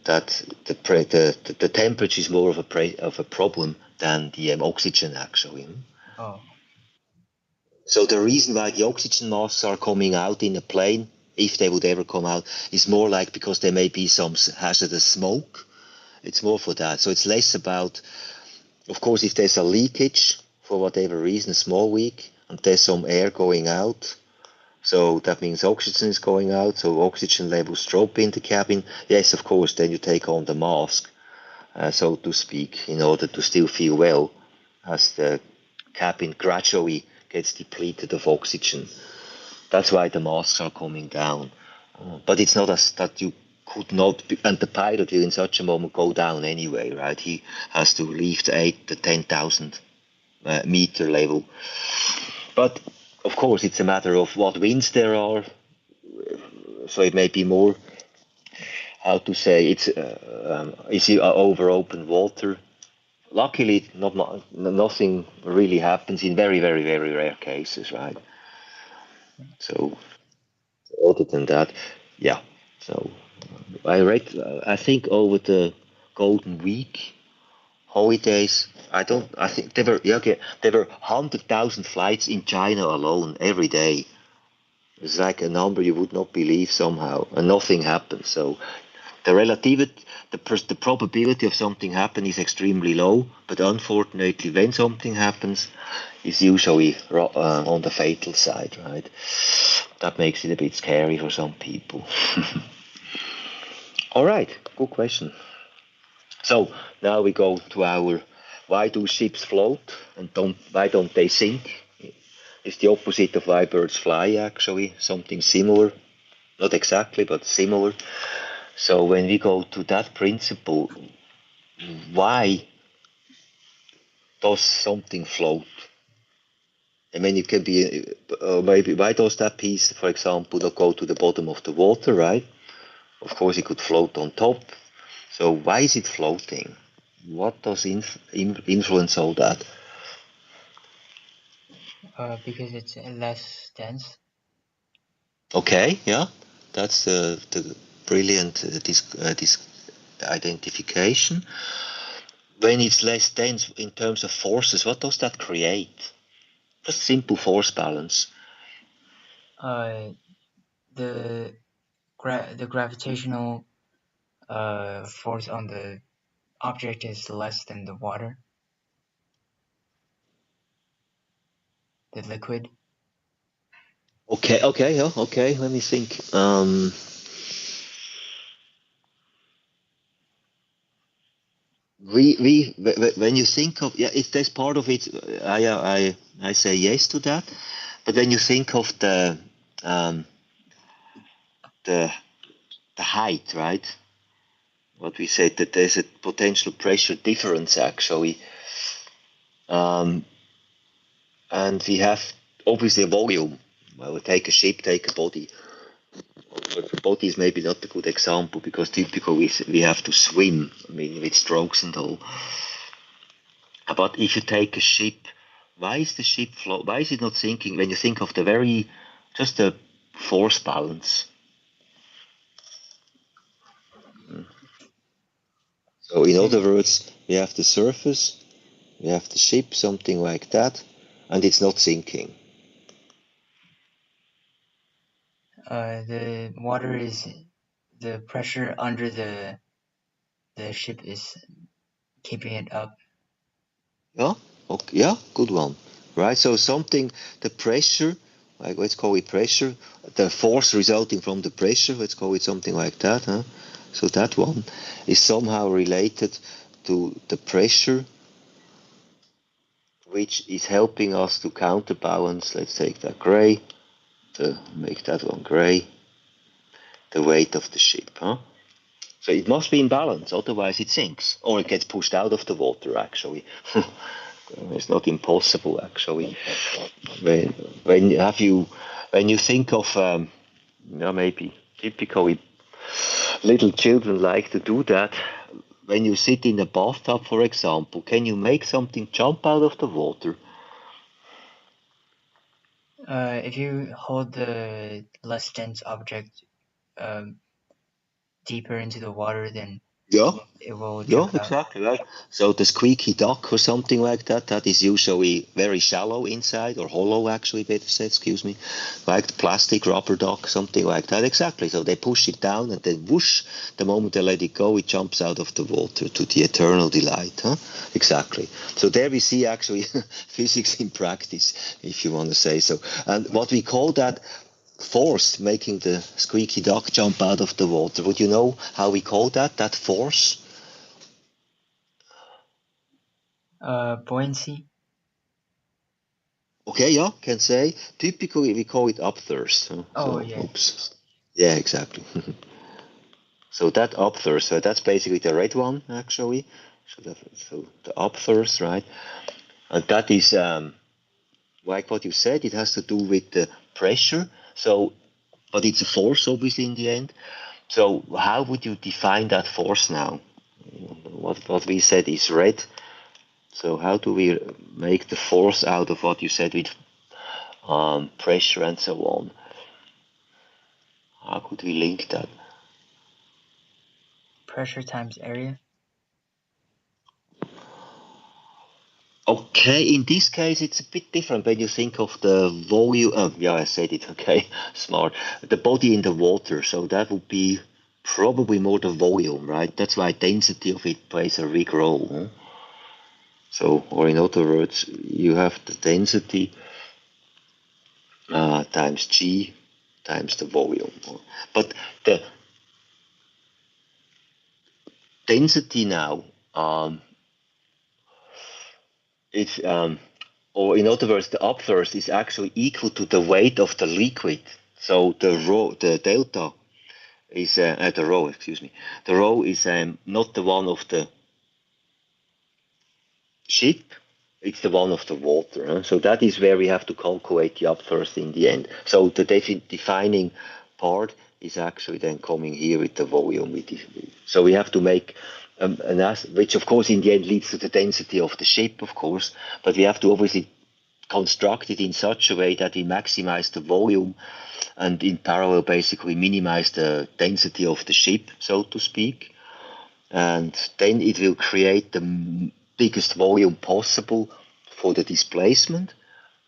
that the temperature is more of a problem than the oxygen actually. Oh. So the reason why the oxygen masks are coming out in a plane, if they would ever come out, is more like because there may be some hazardous smoke. It's more for that. So it's less about, of course, if there's a leakage for whatever reason, a small leak, and there's some air going out. So that means oxygen is going out, so oxygen levels drop in the cabin. Yes, of course, then you take on the mask, so to speak, in order to still feel well as the cabin gradually gets depleted of oxygen. That's why the masks are coming down. But it's not as that you could not, and the pilot will in such a moment go down anyway, right? He has to leave the 10,000 meter level. But of course, it's a matter of what winds there are. So it may be more, how to say, is it over open water? Luckily, nothing really happens in very, very, very rare cases, right? So other than that, yeah. So I think over the Golden Week holidays, I think there were 100,000 flights in China alone every day. It's like a number you would not believe somehow, and nothing happens. So the relativity, the probability of something happening is extremely low, but unfortunately, when something happens, it's usually on the fatal side, right? That makes it a bit scary for some people. All right, good question. So now we go to our why do ships float and why don't they sink? It's the opposite of why birds fly, actually, something similar. Not exactly, but similar. So when we go to that principle, why does something float? I mean, it can be maybe why does that piece, for example, not go to the bottom of the water, right? Of course, it could float on top. So why is it floating? What does influence all that? Because it's less dense. Okay, yeah, that's the brilliant identification. When it's less dense in terms of forces, what does that create? Just simple force balance. The gravitational force on the object is less than the water, the liquid. Okay, yeah, okay. Let me think. When you think of if there's part of it, I say yes to that. But when you think of um, the height, right? What we said that there's a potential pressure difference actually, and we have obviously a volume. well, take a ship, take a body. But the body is maybe not a good example because typically we have to swim, I mean, with strokes and all. But if you take a ship, why is the ship float? Why is it not sinking? When you think of just the force balance. So in other words, we have the surface, we have the ship, something like that, and it's not sinking. The water is the pressure under the ship is keeping it up. Yeah, okay, yeah, good one. Right, so something, the pressure, like let's call it pressure, the force resulting from the pressure, let's call it something like that, huh? So that one is somehow related to the pressure, which is helping us to counterbalance, let's take that gray, to make that one gray, the weight of the ship, huh? So it must be in balance, otherwise it sinks, or it gets pushed out of the water, actually. It's not impossible, actually. When when you think of maybe typically little children like to do that. When you sit in a bathtub, for example, can you make something jump out of the water? If you hold the less dense object deeper into the water, then Yeah. it will Yeah, jump out. exactly right. So the squeaky duck or something like that, that is usually very shallow inside, or hollow actually, better said, excuse me, like the plastic rubber duck, something like that. Exactly. So they push it down and then whoosh, the moment they let it go, it jumps out of the water to the eternal delight. Huh? Exactly. So there we see actually physics in practice, if you want to say so. And what we call that force making the squeaky duck jump out of the water. Would you know how we call that force? Buoyancy. Okay, yeah, can say. Typically, we call it upthrust. Huh? Oh, So, yeah. oops. Yeah, exactly. So that upthrust, so that's basically the red one, actually. So the upthrust, right? And that is, like what you said, it has to do with the pressure. So, but it's a force, obviously, in the end. So how would you define that force now? What we said is red. So how do we make the force out of what you said with pressure and so on? How could we link that? Pressure times area. Okay, in this case, it's a bit different when you think of the volume. Yeah, I said it. Okay, smart. The body in the water. So that would be probably more the volume, right? That's why density of it plays a big role. Huh? So, or in other words, you have the density times G times the volume. But the density now, it's or in other words, the upthrust is actually equal to the weight of the liquid. So the delta is the rho. Excuse me. The rho is not the one of the ship. It's the one of the water. Huh? So that is where we have to calculate the upthrust in the end. So the defining part is actually then coming here with the volume. So we have to make which of course in the end leads to the density of the ship, of course. But we have to obviously construct it in such a way that we maximize the volume and in parallel basically minimize the density of the ship, so to speak. And then it will create the biggest volume possible for the displacement,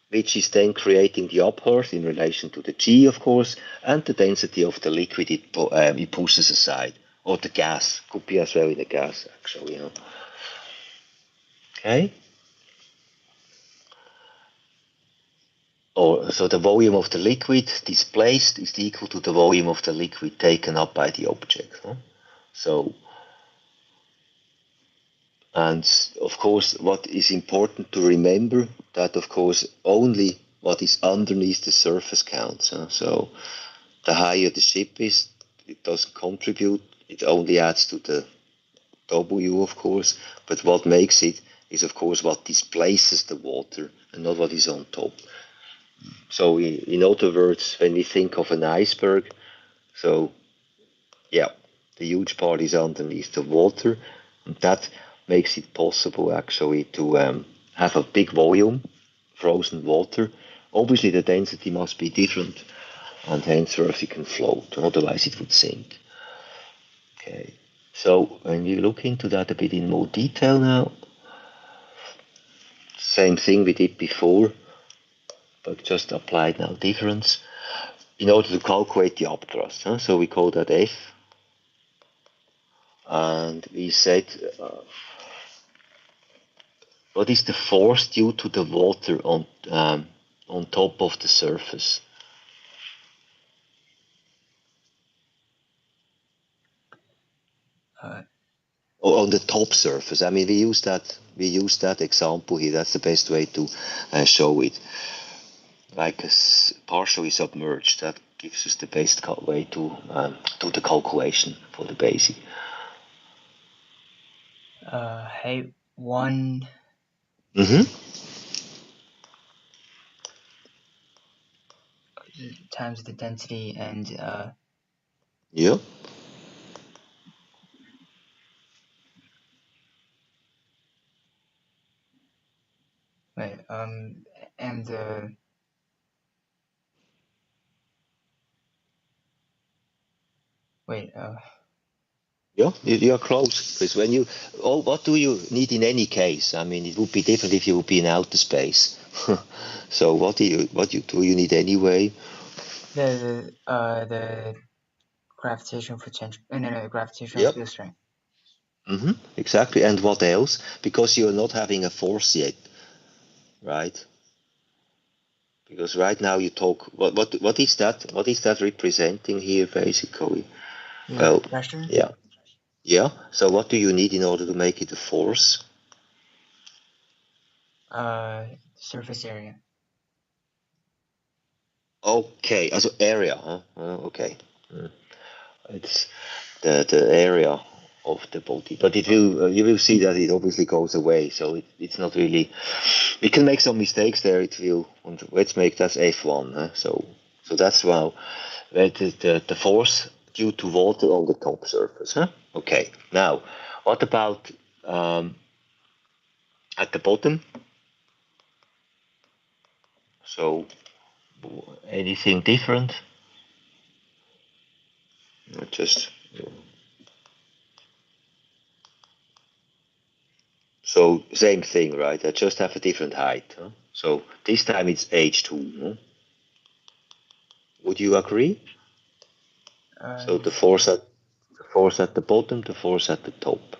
which is then creating the upthrust in relation to the G, of course, and the density of the liquid it pushes aside, or the gas. Could be as well in the gas, actually. You know. Okay. So the volume of the liquid displaced is equal to the volume of the liquid taken up by the object. Huh? So, and of course, what is important to remember that of course only what is underneath the surface counts. Huh? So the higher the ship is, it doesn't contribute. It only adds to the W, of course. But what makes it is, of course, what displaces the water and not what is on top. So in other words, when we think of an iceberg, so yeah, the huge part is underneath the water, and that makes it possible actually to have a big volume, frozen water. Obviously, the density must be different, and hence Earth can float, otherwise it would sink. Okay, so when we look into that a bit in more detail now, same thing we did before, but just applied now difference in order to calculate the upthrust. Huh? So we call that F, and we said what is the force due to the water on top of the surface? Or on the top surface. I mean, we use that example here. That's the best way to show it. Like partially submerged. That gives us the best way to do the calculation for the basic. Height 1. Times the density and yeah. wait, and wait, Yeah, you are close. Because when you, what do you need in any case? I mean, it would be different if you would be in outer space. So what do you need anyway? the gravitational potential, no, gravitational Yep. field strength. Exactly. And what else? Because you're not having a force yet, right? Because right now you talk. What is that? What is that representing here, basically? Well, Pressure. yeah, yeah. So what do you need in order to make it a force? Surface area. Okay, as area, huh? Okay. It's the area of the body, but it will you will see that it obviously goes away. So it's not really. We can make some mistakes there. It will. Let's make that F1. Huh? So that's why the force due to water on the top surface. Huh? Okay. Now, what about at the bottom? So anything different? Just. So same thing, right? I just have a different height. Huh? So this time it's H2. Huh? Would you agree? So the force at the bottom, the force at the top.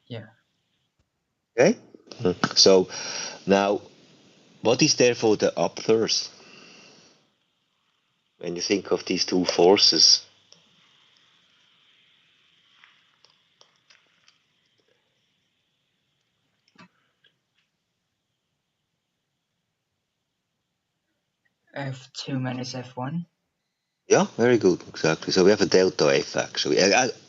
Yeah. Okay. So now, what is there for the upthrust? When you think of these two forces, F2 minus F1. yeah, very good, exactly. So we have a delta F actually.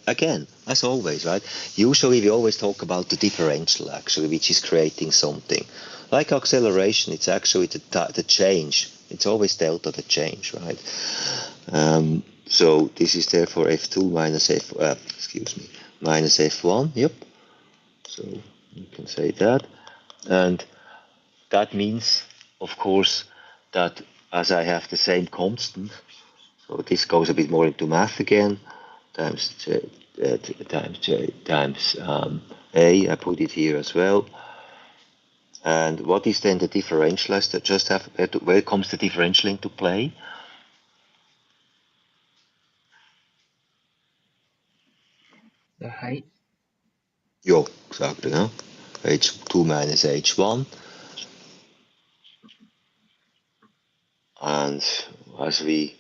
Again, as always, right? Usually we always talk about the differential actually, which is creating something. Like acceleration, it's actually the change. It's always delta the change, right? So this is therefore F2 minus minus F1. Yep. So you can say that, and that means, of course, that as I have the same constant. So this goes a bit more into math again, times j, times j times a. I put it here as well. And what is then the differential? I just have where comes the differential into play? The height. Yeah, exactly. Huh? H2 minus H1, and as we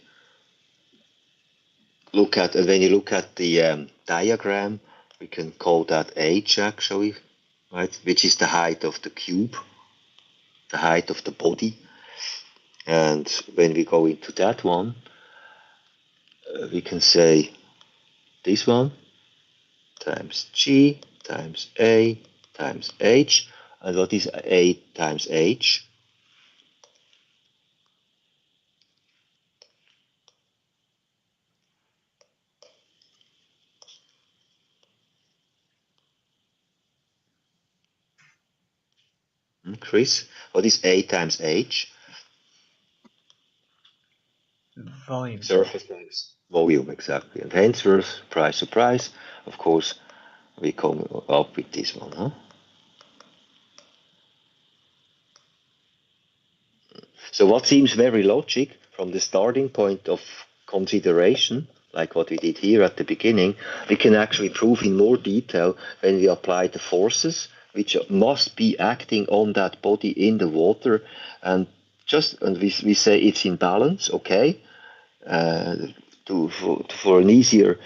look at, when you look at the diagram, we can call that H actually, right? Which is the height of the cube, the height of the body. And when we go into that one, we can say this one times G times A times h. And what is A times h? Chris, what is A times h? Volume. Surface times volume, exactly. And hence, surprise, surprise, of course, we come up with this one, huh? So what seems very logic from the starting point of consideration, like what we did here at the beginning, we can actually prove in more detail when we apply the forces which must be acting on that body in the water, and we say it's in balance, okay, for an easier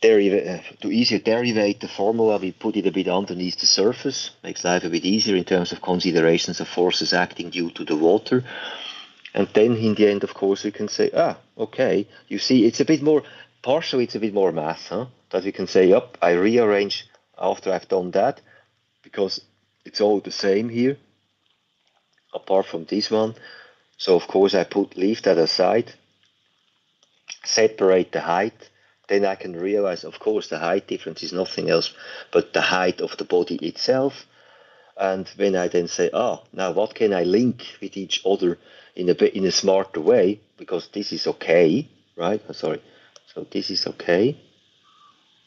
to easier derivate the formula, we put it a bit underneath the surface. Makes life a bit easier in terms of considerations of forces acting due to the water. And then in the end, of course, we can say, okay, you see, it's a bit more, partially it's a bit more math, huh? That we can say, yep, I rearrange after I've done that, because it's all the same here, apart from this one. So of course I leave that aside, separate the height, then I can realize, of course, the height difference is nothing else but the height of the body itself. And when I then say, now what can I link with each other in a smarter way, because this is okay, right? Sorry. So this is okay,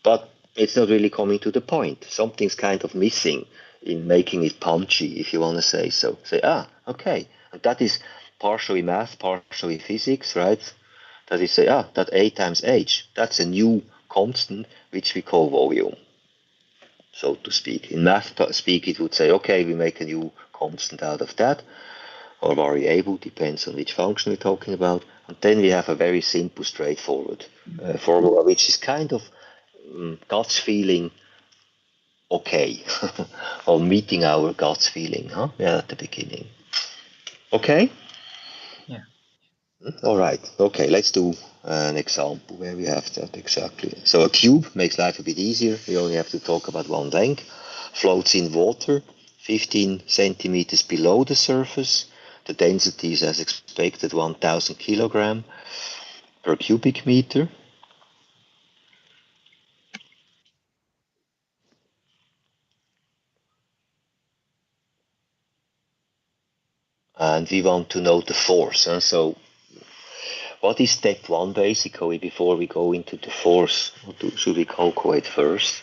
but it's not really coming to the point. Something's kind of missing in making it punchy, if you want to say so. Say, okay. And that is partially math, partially physics, right? That you say, that A times h, that's a new constant which we call volume, so to speak. In math speak, it would say, okay, we make a new constant out of that, or variable, depends on which function we're talking about. And then we have a very simple, straightforward formula, which is kind of God's feeling okay, or meeting our God's feeling, huh? Yeah, at the beginning. Okay? Yeah. All right. Okay, let's do an example where we have that exactly. So a cube makes life a bit easier. We only have to talk about one length. Floats in water, 15 centimeters below the surface. The density is as expected 1000 kilogram per cubic meter. And we want to know the force. So what is step one basically before we go into the force? What should we calculate first?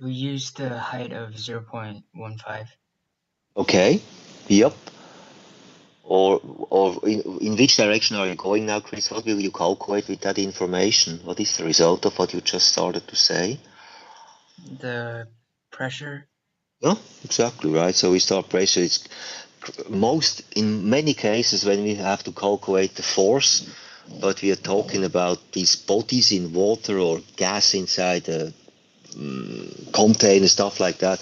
We use the height of 0.15. Okay. Yep. Or in which direction are you going now, Chris? What will you calculate with that information? What is the result of what you just started to say? The pressure. Yeah, exactly right. So we start pressure. It's in many cases when we have to calculate the force, but we are talking about these bodies in water or gas inside a container, stuff like that.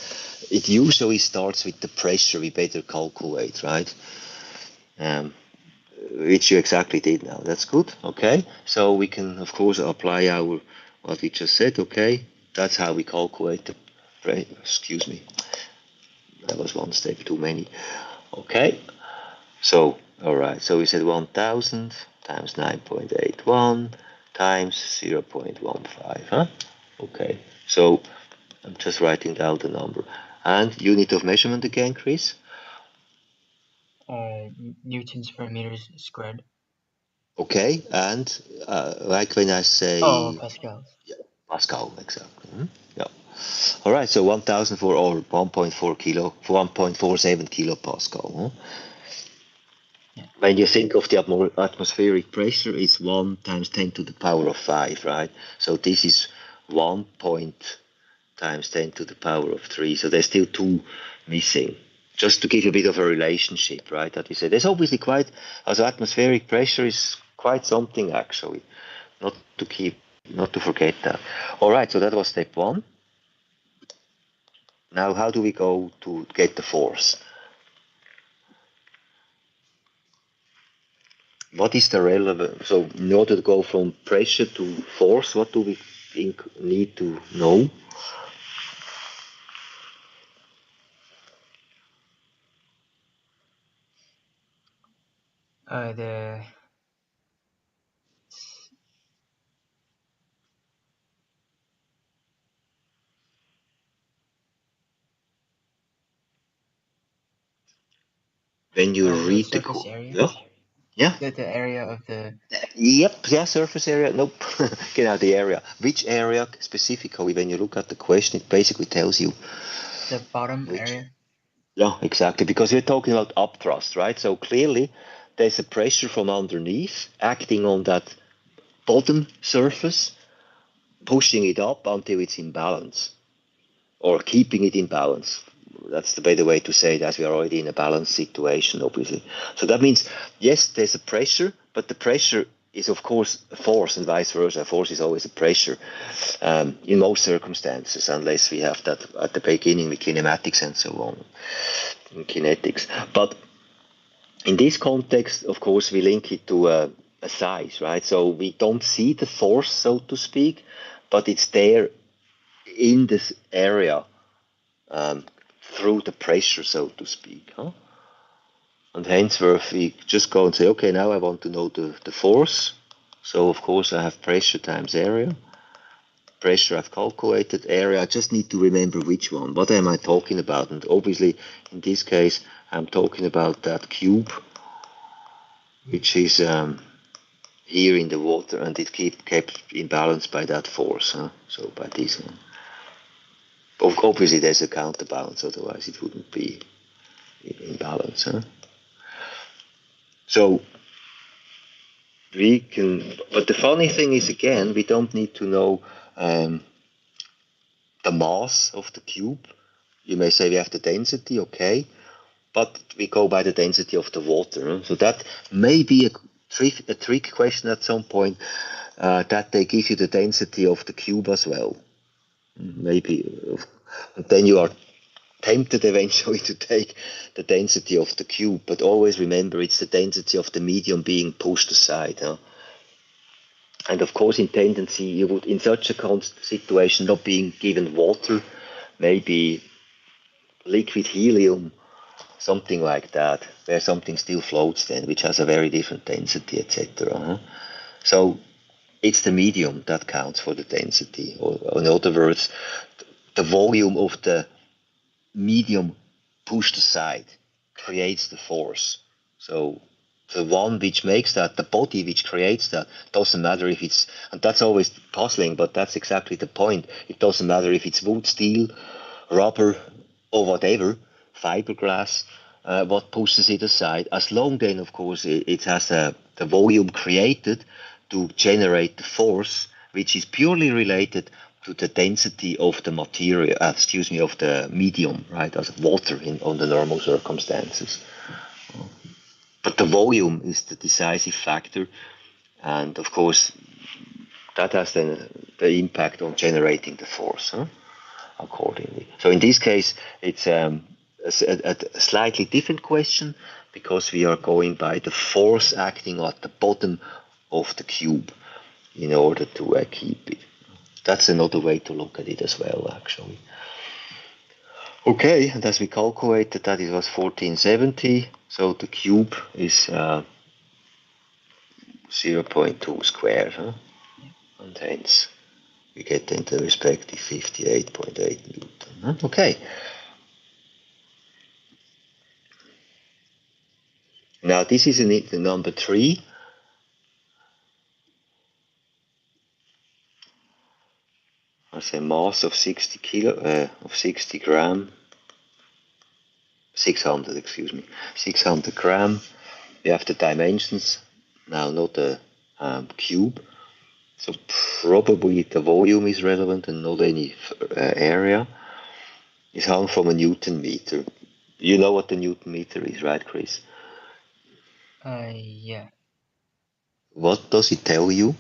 It usually starts with the pressure we better calculate, right? Which you exactly did now. That's good. Okay. So we can, of course, apply what we just said. Okay. That's how we calculate the, excuse me. That was one step too many. Okay. So, all right. So we said 1000 times 9.81 times 0.15. Huh? Okay. So I'm just writing down the number. And unit of measurement again, Chris? Newtons per meters squared. Okay. And like when I say... Pascals. Yeah, Pascal, exactly. Yeah. All right. So 1000 for or 1.4 kilo, for 1.47 kilopascal. Huh? Yeah. When you think of the atmospheric pressure, it's 1 times 10 to the power of 5, right? So this is 1 point times 10 to the power of 3. So there's still 2 missing. Just to give you a bit of a relationship, right? That we say there's obviously quite, as atmospheric pressure is quite something actually. Not to forget that. All right, so that was step 1. Now, how do we go to get the force? What is the relevant? So in order to go from pressure to force, what do we think need to know? The When you the read the surface area, yeah, yeah, the area of the yep, yeah, surface area. Nope, get out the area. Which area specifically? When you look at the question, it basically tells you bottom which. area. Yeah, exactly. Because we're talking about upthrust, right? So clearly, there's a pressure from underneath acting on that bottom surface, pushing it up until it's in balance, or keeping it in balance. That's the better way to say it, as we are already in a balanced situation, obviously. So that means, yes, there's a pressure, but the pressure is, of course, a force, and vice versa. A force is always a pressure in most circumstances, unless we have that at the beginning with kinematics and so on, in kinetics. But in this context, of course, we link it to a size, right? So we don't see the force, so to speak, but it's there in this area um, through the pressure, so to speak. Huh? And hence, where we just go and say, okay, now I want to know the force. So, of course, I have pressure times area. Pressure I've calculated, area I just need to remember which one. What am I talking about? And obviously, in this case, I'm talking about that cube, which is here in the water, and it kept in balance by that force. Huh? So by this one. Obviously, there's a counterbalance, otherwise it wouldn't be in balance. Huh? So we can, but the funny thing is, again, we don't need to know the mass of the cube. You may say we have the density, okay, but we go by the density of the water. Huh? So that may be a trick question at some point, that they give you the density of the cube as well. Maybe, and then you are tempted eventually to take the density of the cube, but always remember it's the density of the medium being pushed aside. Huh? And of course, in tendency, you would, in such a situation, not being given water, maybe liquid helium, something like that, where something still floats then, which has a very different density, etc. Huh? So it's the medium that counts for the density, or in other words, the volume of the medium pushed aside creates the force. So the one which makes that, the body which creates that, doesn't matter if it's, and that's always puzzling, but that's exactly the point. It doesn't matter if it's wood, steel, rubber, or whatever, fiberglass, what pushes it aside, as long then, of course, it has the volume created to generate the force, which is purely related to the density of the material, of the medium, right, as water in under normal circumstances. But the volume is the decisive factor, and of course, that has then the impact on generating the force, huh, accordingly. So in this case, it's a slightly different question because we are going by the force acting at the bottom of the cube in order to keep it. That's another way to look at it as well, actually. Okay, and as we calculated that it was 1470, so the cube is 0.2 squared, huh? And hence we get then the respective 58.8 Newton. Huh? Okay. Now this is the number 3. As a mass of 60 gram, 600, excuse me, 600 gram. We have the dimensions, now not the cube. So probably the volume is relevant and not any area. It's hung from a Newton meter. You know what the Newton meter is, right, Chris? Yeah. What does it tell you?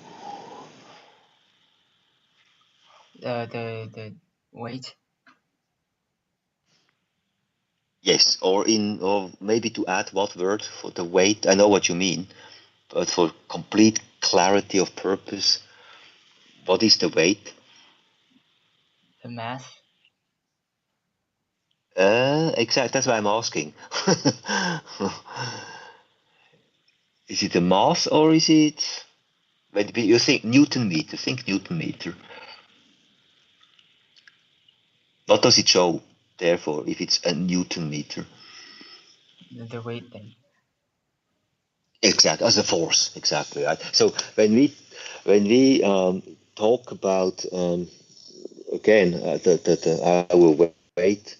The weight. Yes, or maybe to add what word for the weight. I know what you mean. but for complete clarity of purpose, what is the weight? The mass? Exactly, that's why I'm asking. Is it a mass or is it, when you think Newton meter, think Newton meter. What does it show, therefore, if it's a Newton meter? The weight thing. Exactly, as a force, exactly. Right? So when we talk about again our weight,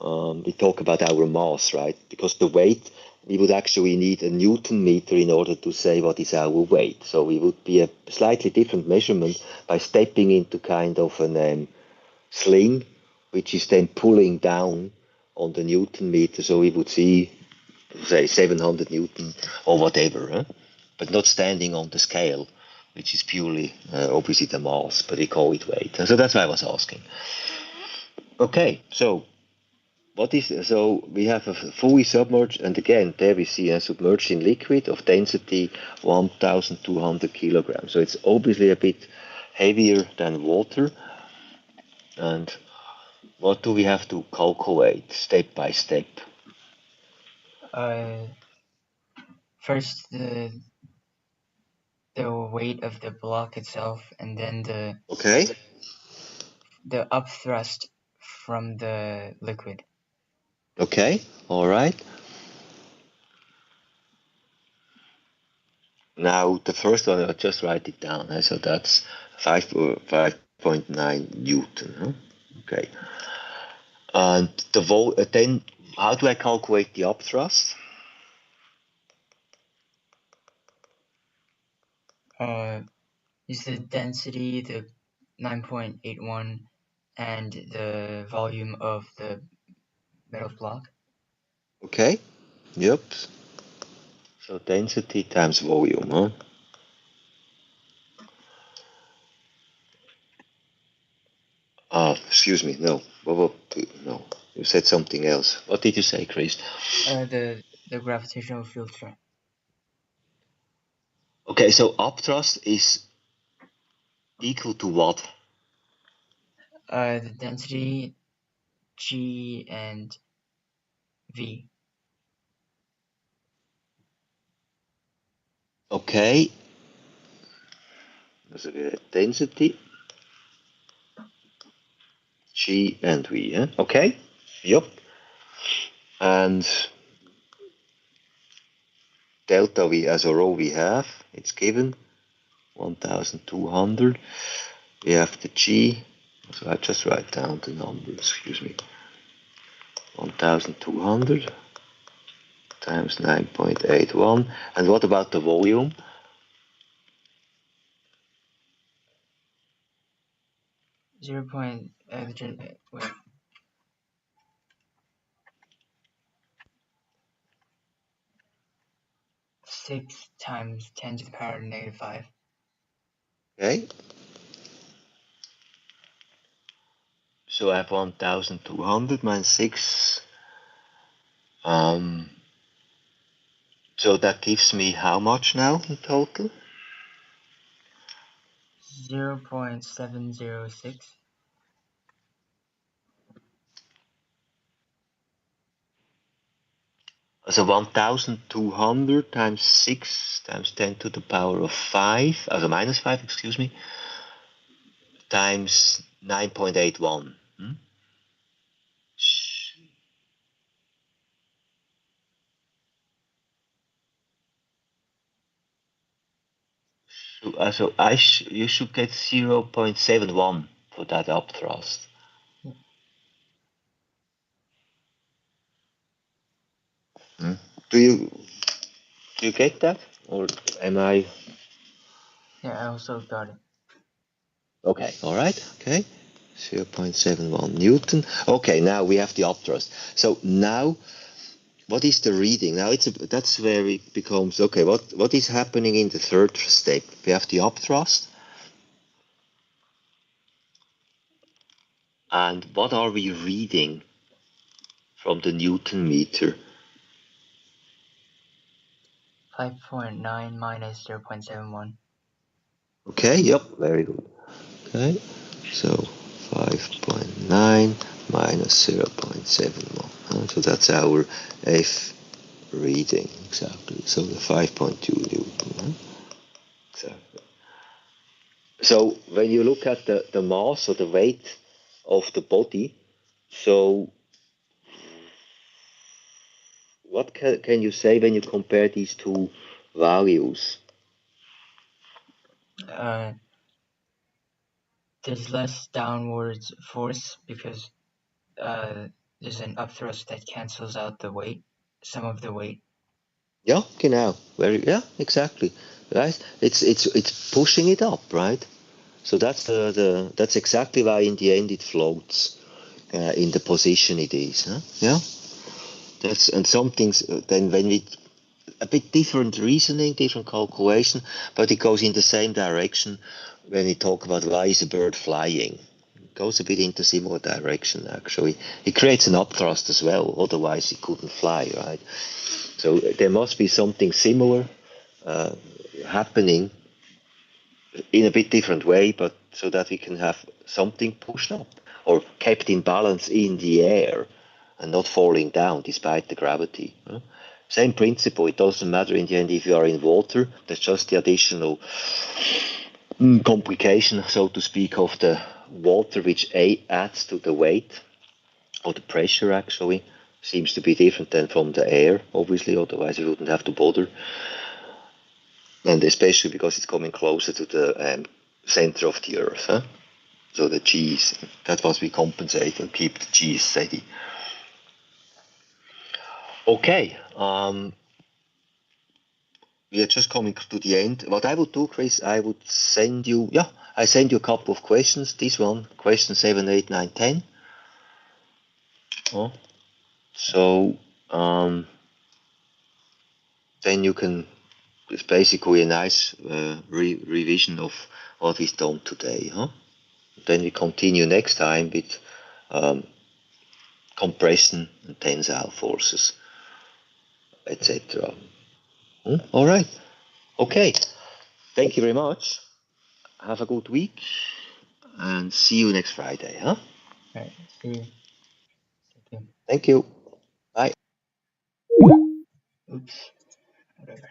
we talk about our mass, right? Because the weight, we would actually need a Newton meter in order to say what is our weight. So we would be a slightly different measurement by stepping into kind of an sling, which is then pulling down on the Newton meter. So we would see, say, 700 Newton or whatever, huh? But not standing on the scale, which is purely obviously the mass, but we call it weight. So that's why I was asking. Okay, so we have a fully submerged, and again there we see a submerged in liquid of density 1,200 kilograms. So it's obviously a bit heavier than water. And what do we have to calculate step by step? First the weight of the block itself, and then Okay. the upthrust from the liquid. Okay. All right. Now the first one, I'll just write it down. So that's 5.9 Newton. Huh? Okay. And then how do I calculate the upthrust? Is the density, the 9.81, and the volume of the metal block. Okay. Yep. So density times volume, huh? Excuse me. No. No. You said something else. What did you say, Chris? The gravitational field strength. Okay. So upthrust is equal to what? The density, G and V. Okay. So density, G and V. Yeah? Okay. Yep. And delta V as a rho we have. It's given 1,200. We have the G. So I just write down the number. Excuse me. 1,200 times 9.81. And what about the volume? 0. Wait. 6 times 10 to the power -5. Okay. So I have 1,200 minus 6. So that gives me how much now in total? 0.706. So 1,200 times 6 times 10 to the power of 5, also minus 5, excuse me, times 9.81. So you should get 0.71 for that upthrust. Hmm? Do you get that, or am I? Yeah, I also got it. Okay, all right, okay. 0.71 Newton. Okay, now we have the upthrust. So now, what is the reading? Now that's where it becomes okay. What is happening in the third step? We have the upthrust, and what are we reading from the Newton meter? 5.9 minus 0.71. Okay, yep, very good. Okay, so 5.9 minus 0.71. So that's our F reading, exactly. So the 5.2 Newton. Exactly. So when you look at the mass or the weight of the body, so what can you say when you compare these two values? There's less downwards force because there's an upthrust that cancels out the weight, some of the weight. Yeah, genau. Yeah, exactly. Right? It's pushing it up, right? So that's that's exactly why in the end it floats in the position it is. Huh? Yeah. That's and some things then when we a bit different reasoning, different calculation, but it goes in the same direction when we talk about why is a bird flying. It goes a bit into similar direction actually. It creates an upthrust as well, otherwise it couldn't fly, right? So there must be something similar happening in a bit different way, but so that we can have something pushed up or kept in balance in the air and not falling down despite the gravity. Same principle. It doesn't matter in the end if you are in water. That's just the additional complication, so to speak, of the water, which adds to the weight or the pressure. Actually, seems to be different than from the air. Obviously, otherwise you wouldn't have to bother. And especially because it's coming closer to the center of the Earth. Huh? So the G's, that's what we compensate and keep the G's steady. Okay, we are just coming to the end. What I would do, Chris, I would send you, I send you a couple of questions. This one, question 7, 8, 9, 10. Oh. So then you can, it's basically a nice revision of what we've done today. Huh? Then we continue next time with compression and tensile forces, etc. All right. Okay. Thank you very much. Have a good week and see you next Friday. Huh? All right. See you. Thank you. Thank you. Bye. Oops. Whatever.